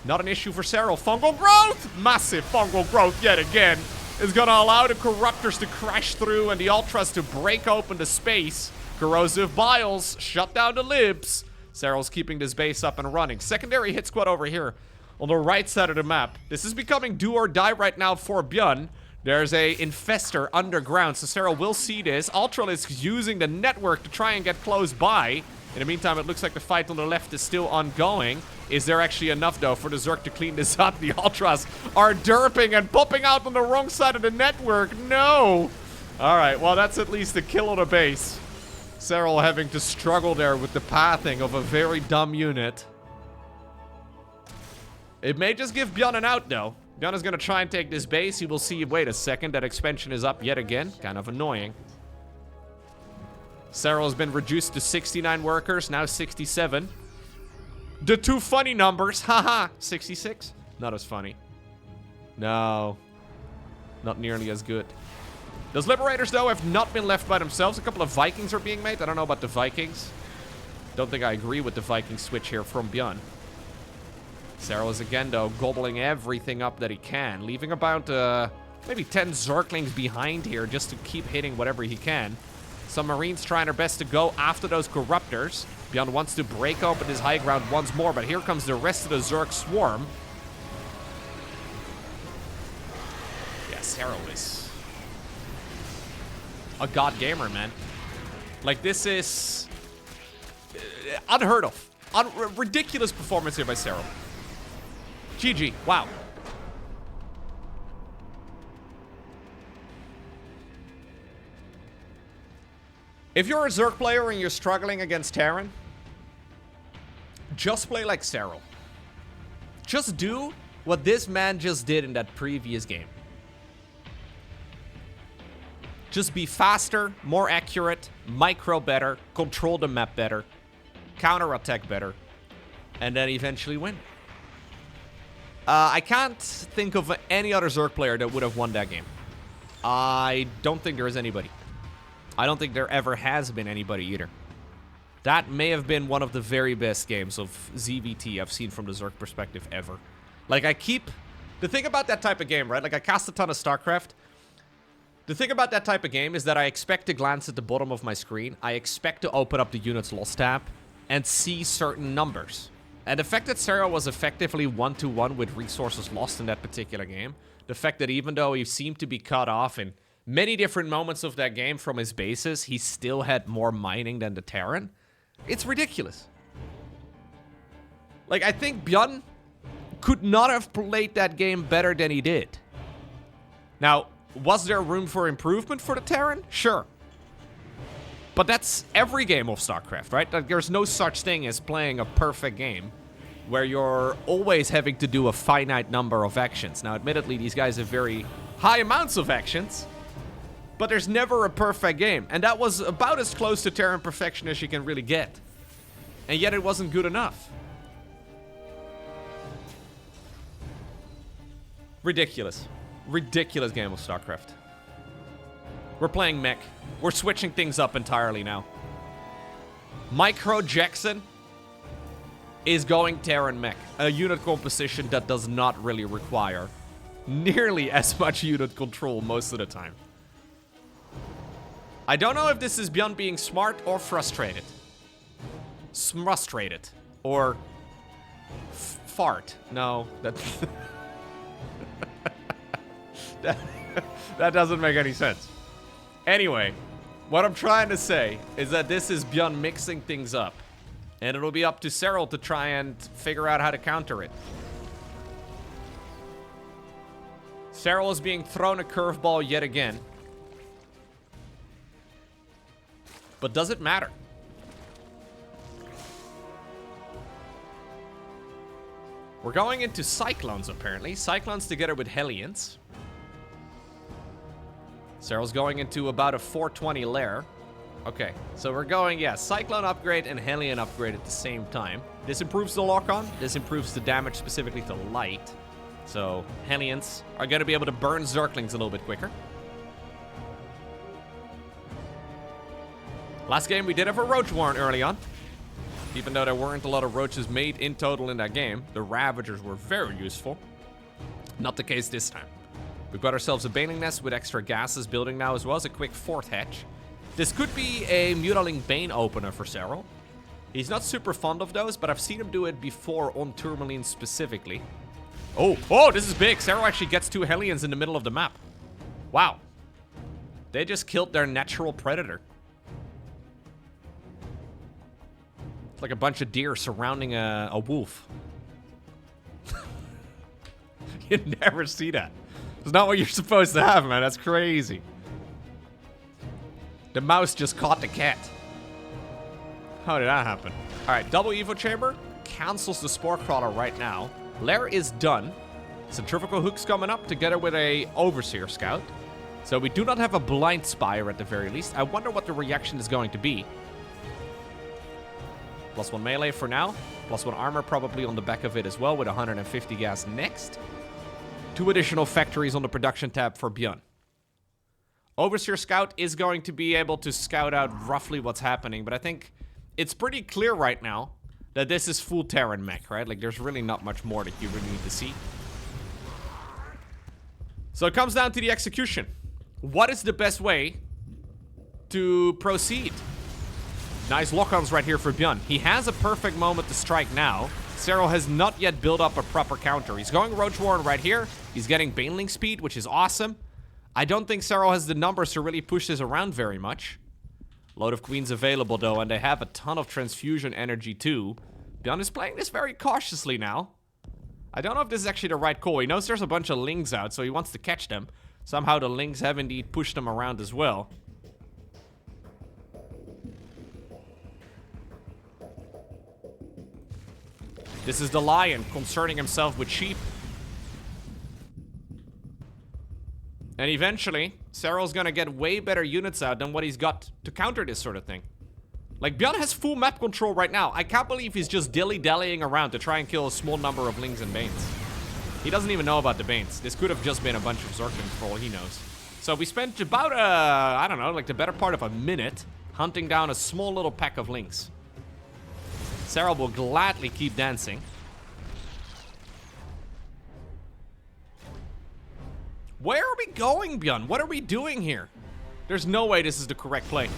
not an issue for Serral. Fungal growth! Massive fungal growth yet again is going to allow the Corruptors to crash through and the Ultras to break open the space. Corrosive biles shut down the libs. Serral's keeping this base up and running. Secondary hit squad over here on the right side of the map. This is becoming do or die right now for ByuN. There's a infester underground, so Serral will see this. Ultra is using the network to try and get close by. In the meantime, it looks like the fight on the left is still ongoing. Is there actually enough, though, for the Zerg to clean this up? The Ultras are derping and popping out on the wrong side of the network. No! Alright, well, that's at least a kill on a base. Serral having to struggle there with the pathing of a very dumb unit. It may just give ByuN an out, though. ByuN is going to try and take this base. He will see, wait a second, that expansion is up yet again. Kind of annoying. Serral has been reduced to 69 workers, now 67. The two funny numbers, haha, 66? Not as funny. No. Not nearly as good. Those Liberators, though, have not been left by themselves. A couple of Vikings are being made. I don't know about the Vikings. Don't think I agree with the Viking switch here from ByuN. Serral is again, though, gobbling everything up that he can, leaving about maybe 10 Zerglings behind here just to keep hitting whatever he can. Some Marines trying their best to go after those Corruptors. ByuN wants to break open his high ground once more, but here comes the rest of the Zerg swarm. Yeah, Serral is a god gamer, man. Like, this is unheard of. Ridiculous performance here by Serral. GG. Wow. If you're a Zerg player and you're struggling against Terran, just play like Serral. Just do what this man just did in that previous game. Just be faster, more accurate, micro better, control the map better, counter-attack better, and then eventually win. I can't think of any other Zerg player that would have won that game. I don't think there is anybody. I don't think there ever has been anybody either. That may have been one of the very best games of ZVT I've seen from the Zerg perspective ever. Like, the thing about that type of game, right? Like, I cast a ton of StarCraft. The thing about that type of game is that I expect to glance at the bottom of my screen. I expect to open up the Units Lost tab and see certain numbers. And the fact that Serral was effectively 1-to-1 with resources lost in that particular game, the fact that even though he seemed to be cut off in many different moments of that game from his bases, he still had more mining than the Terran, it's ridiculous. Like, I think ByuN could not have played that game better than he did. Now, was there room for improvement for the Terran? Sure. But that's every game of StarCraft, right? Like, there's no such thing as playing a perfect game where you're always having to do a finite number of actions. Now, admittedly, these guys have very high amounts of actions, but there's never a perfect game. And that was about as close to Terran perfection as you can really get. And yet it wasn't good enough. Ridiculous. Ridiculous game of StarCraft. We're playing mech. We're switching things up entirely now. Micro Jackson is going Terran mech. A unit composition that does not really require nearly as much unit control most of the time. I don't know if this is ByuN being smart or frustrated. Frustrated. Or fart. No, that... that doesn't make any sense. Anyway, what I'm trying to say is that this is ByuN mixing things up. And it'll be up to Serral to try and figure out how to counter it. Serral is being thrown a curveball yet again. But does it matter? We're going into Cyclones, apparently. Cyclones together with Hellions. Serral's going into about a 420 lair. Okay, so we're going, yeah, Cyclone upgrade and Hellion upgrade at the same time. This improves the lock-on. This improves the damage specifically to light. So Hellions are going to be able to burn Zerglings a little bit quicker. Last game, we did have a Roach Warren early on. Even though there weren't a lot of Roaches made in total in that game, the Ravagers were very useful. Not the case this time. We've got ourselves a Baneling Nest with extra gases building now, as well as a quick 4th hatch. This could be a Mutaling Bane opener for Serral. He's not super fond of those, but I've seen him do it before on Tourmaline specifically. Oh, this is big. Serral actually gets 2 Hellions in the middle of the map. Wow. They just killed their natural predator. It's like a bunch of deer surrounding a wolf. You never see that. It's not what you're supposed to have, man. That's crazy. The mouse just caught the cat. How did that happen? All right, double Evo Chamber cancels the Spore Crawler right now. Lair is done. Centrifugal Hook's coming up together with a Overseer Scout. So we do not have a Blind Spire at the very least. I wonder what the reaction is going to be. +1 melee for now. +1 armor probably on the back of it as well with 150 gas next. 2 additional factories on the production tab for ByuN. Overseer Scout is going to be able to scout out roughly what's happening, but I think it's pretty clear right now that this is full Terran mech, right? Like, there's really not much more that you really need to see. So it comes down to the execution. What is the best way to proceed? Nice lock-ons right here for ByuN. He has a perfect moment to strike now. Serral has not yet built up a proper counter. He's going Roach Warren right here. He's getting Baneling speed, which is awesome. I don't think Serral has the numbers to really push this around very much. Load of Queens available, though, and they have a ton of transfusion energy, too. ByuN is playing this very cautiously now. I don't know if this is actually the right call. He knows there's a bunch of Lings out, so he wants to catch them. Somehow the Lings have indeed pushed them around as well. This is the Lion concerning himself with sheep. And eventually, Serral's gonna get way better units out than what he's got to counter this sort of thing. Like, ByuN has full map control right now. I can't believe he's just dilly-dallying around to try and kill a small number of Lings and Banes. He doesn't even know about the Banes. This could have just been a bunch of Zerglings for all he knows. So we spent about, I don't know, like the better part of a minute hunting down a small little pack of Lings. Serral will gladly keep dancing. Where are we going, ByuN? What are we doing here? There's no way this is the correct play.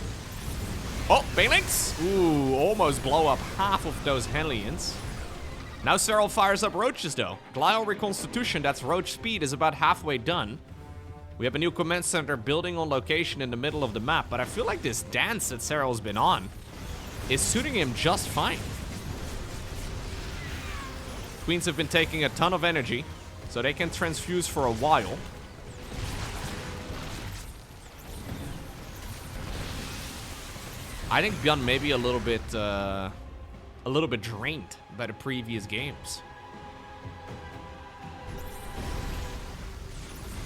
Oh, Banelings! Ooh, almost blow up half of those Hellions. Now Serral fires up roaches though. Glial reconstitution, that's roach speed, is about halfway done. We have a new command center building on location in the middle of the map, but I feel like this dance that Serral's been on is suiting him just fine. Queens have been taking a ton of energy, so they can transfuse for a while. I think ByuN may be a little bit drained by the previous games.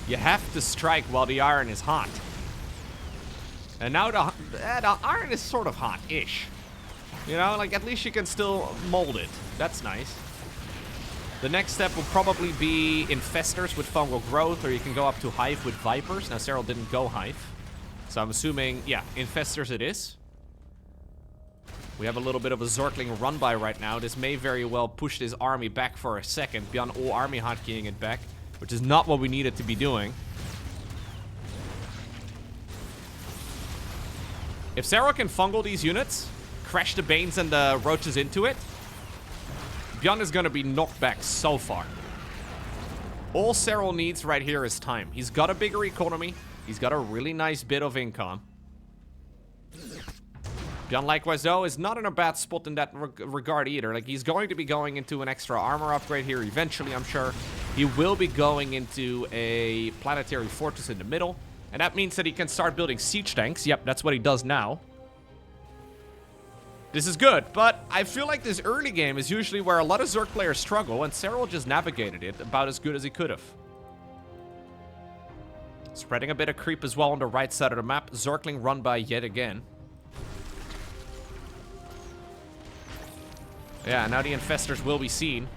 You have to strike while the iron is hot. And now the iron is sort of hot-ish. You know, like at least you can still mold it. That's nice. The next step will probably be infestors with fungal growth, or you can go up to hive with vipers. Now Serral didn't go hive, so I'm assuming, yeah, infestors it is. We have a little bit of a Zergling run by right now. This may very well push this army back for a second. ByuN all army hotkeying it back, which is not what we needed to be doing. If Serral can fungal these units, crash the Banes and the Roaches into it, ByuN is going to be knocked back so far. All Serral needs right here is time. He's got a bigger economy. He's got a really nice bit of income. ByuN, likewise, though, is not in a bad spot in that regard either. Like, he's going to be going into an extra armor upgrade here eventually, I'm sure. He will be going into a planetary fortress in the middle. And that means that he can start building siege tanks. Yep, that's what he does now. This is good, but I feel like this early game is usually where a lot of Zerg players struggle, and Serral just navigated it about as good as he could have. Spreading a bit of creep as well on the right side of the map. Zergling run by yet again. Yeah, now the infestors will be seen.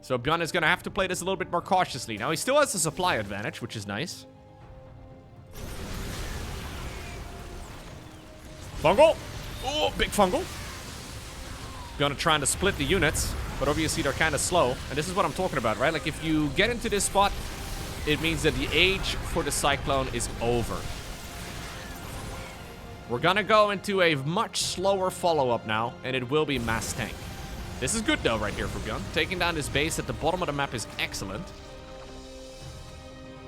So ByuN is going to have to play this a little bit more cautiously. Now, he still has a supply advantage, which is nice. Fungal! Oh, big fungal. ByuN trying to split the units, but obviously they're kind of slow. And this is what I'm talking about, right? Like, if you get into this spot, it means that the age for the Cyclone is over. We're gonna go into a much slower follow-up now, and it will be mass tank. This is good, though, right here for ByuN. Taking down this base at the bottom of the map is excellent.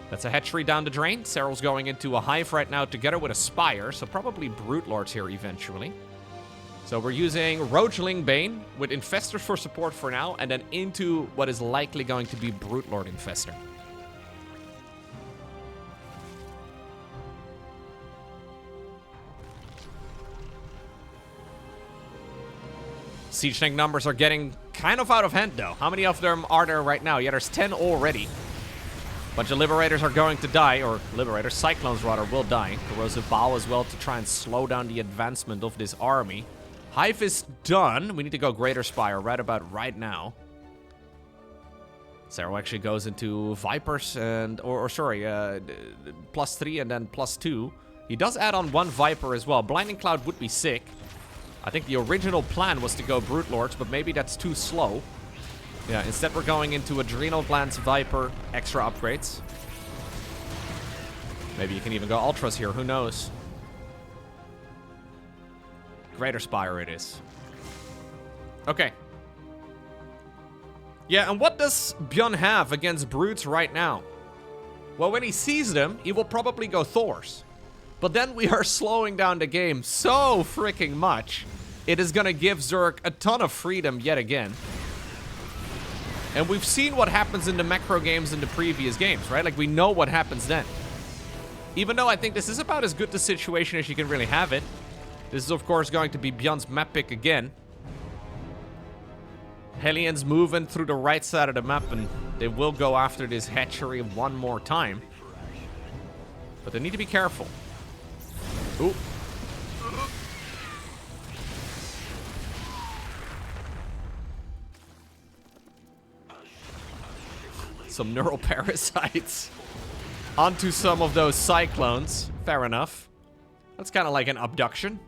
That's a hatchery down the drain. Serral's going into a hive right now together with a spire, so probably Brute Lords here eventually. So we're using Roachling Bane with Infestors for support for now, and then into what is likely going to be Brute Lord Infestor. Siege tank numbers are getting kind of out of hand, though. How many of them are there right now? Yeah, there's 10 already. Bunch of Liberators are going to die, or Liberators, Cyclones rather, will die. Corrosive Bow as well to try and slow down the advancement of this army. Hive is done. We need to go Greater Spire right about right now. Serral actually goes into Vipers and, +3 and then +2. He does add on 1 Viper as well. Blinding Cloud would be sick. I think the original plan was to go Brute Lords, but maybe that's too slow. Yeah, instead we're going into Adrenal Glands, Viper, extra upgrades. Maybe you can even go Ultras here, who knows? Greater Spire it is. Okay. Yeah, and what does ByuN have against Brutes right now? Well, when he sees them, he will probably go Thors. But then we are slowing down the game so freaking much. It is going to give Zerg a ton of freedom yet again. And we've seen what happens in the macro games in the previous games, right? Like, we know what happens then. Even though I think this is about as good a situation as you can really have it. This is, of course, going to be ByuN's map pick again. Hellions moving through the right side of the map, and they will go after this hatchery one more time. But they need to be careful. Ooh. Some neural parasites onto some of those cyclones. Fair enough. That's kind of like an abduction.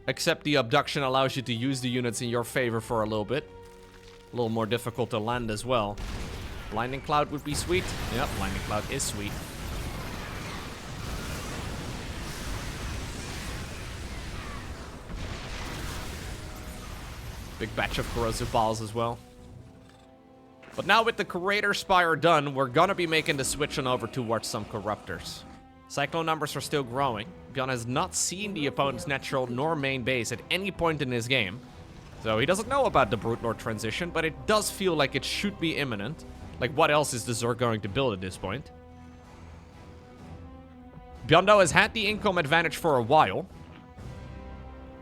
Except the abduction allows you to use the units in your favor for a little bit. A little more difficult to land as well. Blinding Cloud would be sweet. Yep, Blinding Cloud is sweet. Big batch of corrosive balls as well. But now with the Curator Spire done, we're gonna be making the switch on over towards some Corruptors. Cyclone numbers are still growing. ByuN has not seen the opponent's natural nor main base at any point in this game. So he doesn't know about the Brute Lord transition, but it does feel like it should be imminent. Like, what else is the Zerg going to build at this point? ByuN, though, has had the income advantage for a while.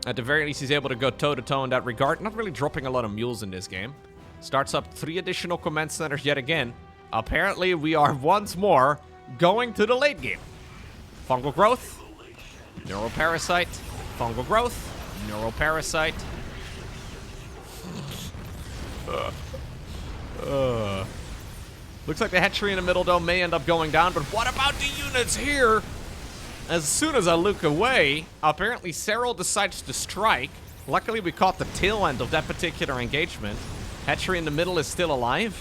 At the very least, he's able to go toe-to-toe in that regard. Not really dropping a lot of mules in this game. Starts up 3 additional command centers yet again. Apparently, we are once more going to the late game. Fungal growth. Neuroparasite. Fungal growth. Neuroparasite. Looks like the hatchery in the middle, though, may end up going down. But what about the units here? As soon as I look away, apparently Serral decides to strike. Luckily, we caught the tail end of that particular engagement. Hatchery in the middle is still alive.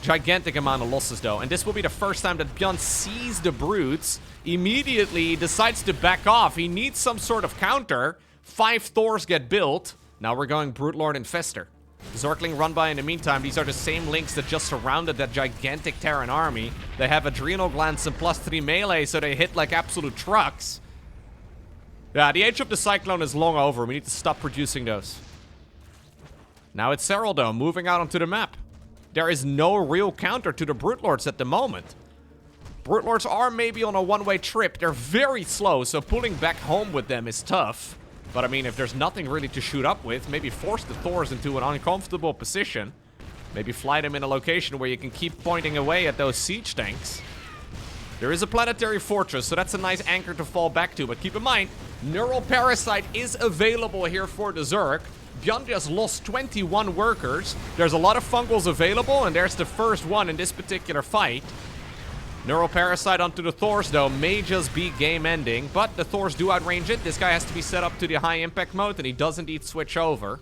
Gigantic amount of losses, though. And this will be the first time that ByuN sees the brutes. Immediately decides to back off. He needs some sort of counter. 5 Thors get built. Now we're going Brute Lord Infester. Zergling run by in the meantime. These are the same links that just surrounded that gigantic Terran army. They have adrenal glands and +3 melee, so they hit like absolute trucks. Yeah, the age of the Cyclone is long over. We need to stop producing those. Now it's Serral, though, moving out onto the map. There is no real counter to the Brute Lords at the moment. Brute Lords are maybe on a one-way trip. They're very slow, so pulling back home with them is tough. But I mean, if there's nothing really to shoot up with, maybe force the Thors into an uncomfortable position. Maybe fly them in a location where you can keep pointing away at those siege tanks. There is a planetary fortress, so that's a nice anchor to fall back to. But keep in mind, Neural Parasite is available here for the Zerg. ByuN just lost 21 workers. There's a lot of fungals available, and there's the first one in this particular fight. Neural Parasite onto the Thors, though, may just be game ending, but the Thors do outrange it. This guy has to be set up to the high impact mode, and he does indeed switch over.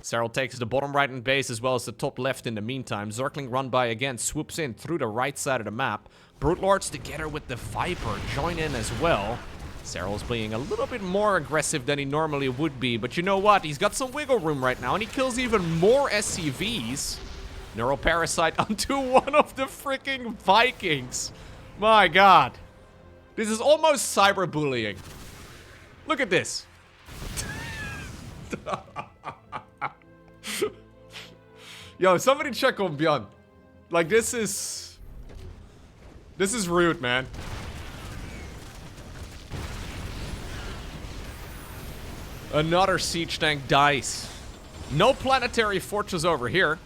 Serral takes the bottom right in base as well as the top left in the meantime. Zergling run by again, swoops in through the right side of the map. Brute Lords together with the Viper join in as well. Serral's being a little bit more aggressive than he normally would be, but you know what? He's got some wiggle room right now, and he kills even more SCVs. Neural Parasite onto one of the freaking Vikings. My god. This is almost cyberbullying. Look at this. Yo, somebody check on ByuN. Like, this is rude, man. Another siege tank dies. No planetary fortress over here.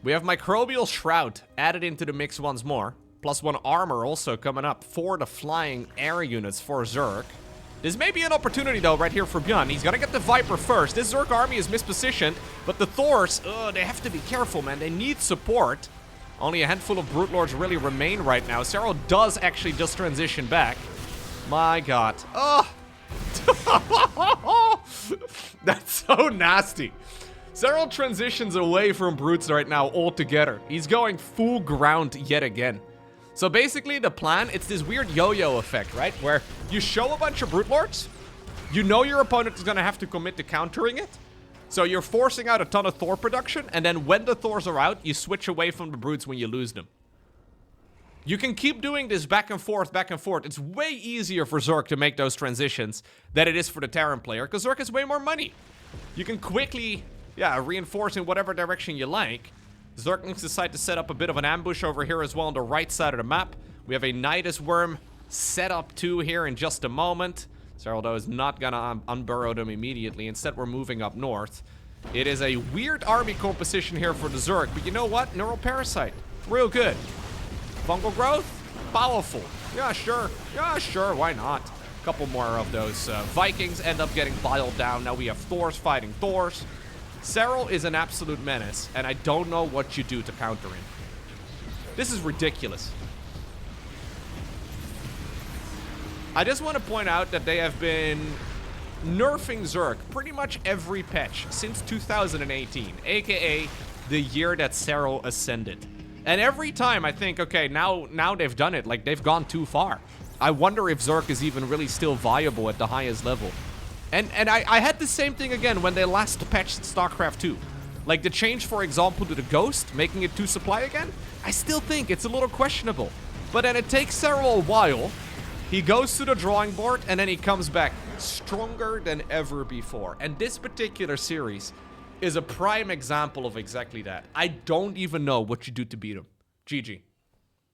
We have Microbial Shroud added into the mix once more. +1 armor also coming up for the flying air units for Zerg. This may be an opportunity, though, right here for ByuN. He's gonna get the Viper first. This Zerg army is mispositioned, but the Thors, they have to be careful, man. They need support. Only a handful of Brute Lords really remain right now. Serral does actually just transition back. My god. Oh! That's so nasty. Serral transitions away from Brutes right now altogether. He's going full ground yet again. So basically the plan, it's this weird yo-yo effect, right? Where you show a bunch of Brute Lords, you know your opponent is going to have to commit to countering it. So you're forcing out a ton of Thor production, and then when the Thors are out, you switch away from the Brutes when you lose them. You can keep doing this back and forth, back and forth. It's way easier for Zerg to make those transitions than it is for the Terran player, because Zerg has way more money. You can quickly, reinforce in whatever direction you like. Zerglings decide to set up a bit of an ambush over here as well on the right side of the map. We have a Nidus Worm set up too here in just a moment. Serral, though, is not gonna unburrow them immediately. Instead, we're moving up north. It is a weird army composition here for the Zerg, but you know what? Neural Parasite, real good. Fungal growth, powerful. Yeah, sure. Yeah, sure, why not? A couple more of those Vikings end up getting biled down. Now we have Thors fighting Thors. Serral is an absolute menace, and I don't know what you do to counter him. This is ridiculous. I just want to point out that they have been nerfing Zerg pretty much every patch since 2018, aka the year that Serral ascended. And every time I think, okay, now they've done it, like they've gone too far. I wonder if Zerg is even really still viable at the highest level. And I had the same thing again when they last patched StarCraft 2. Like the change, for example, to the Ghost, making it 2 supply again, I still think it's a little questionable. But then it takes Serral a while. He goes to the drawing board and then he comes back stronger than ever before. And this particular series is a prime example of exactly that. I don't even know what you do to beat him. GG.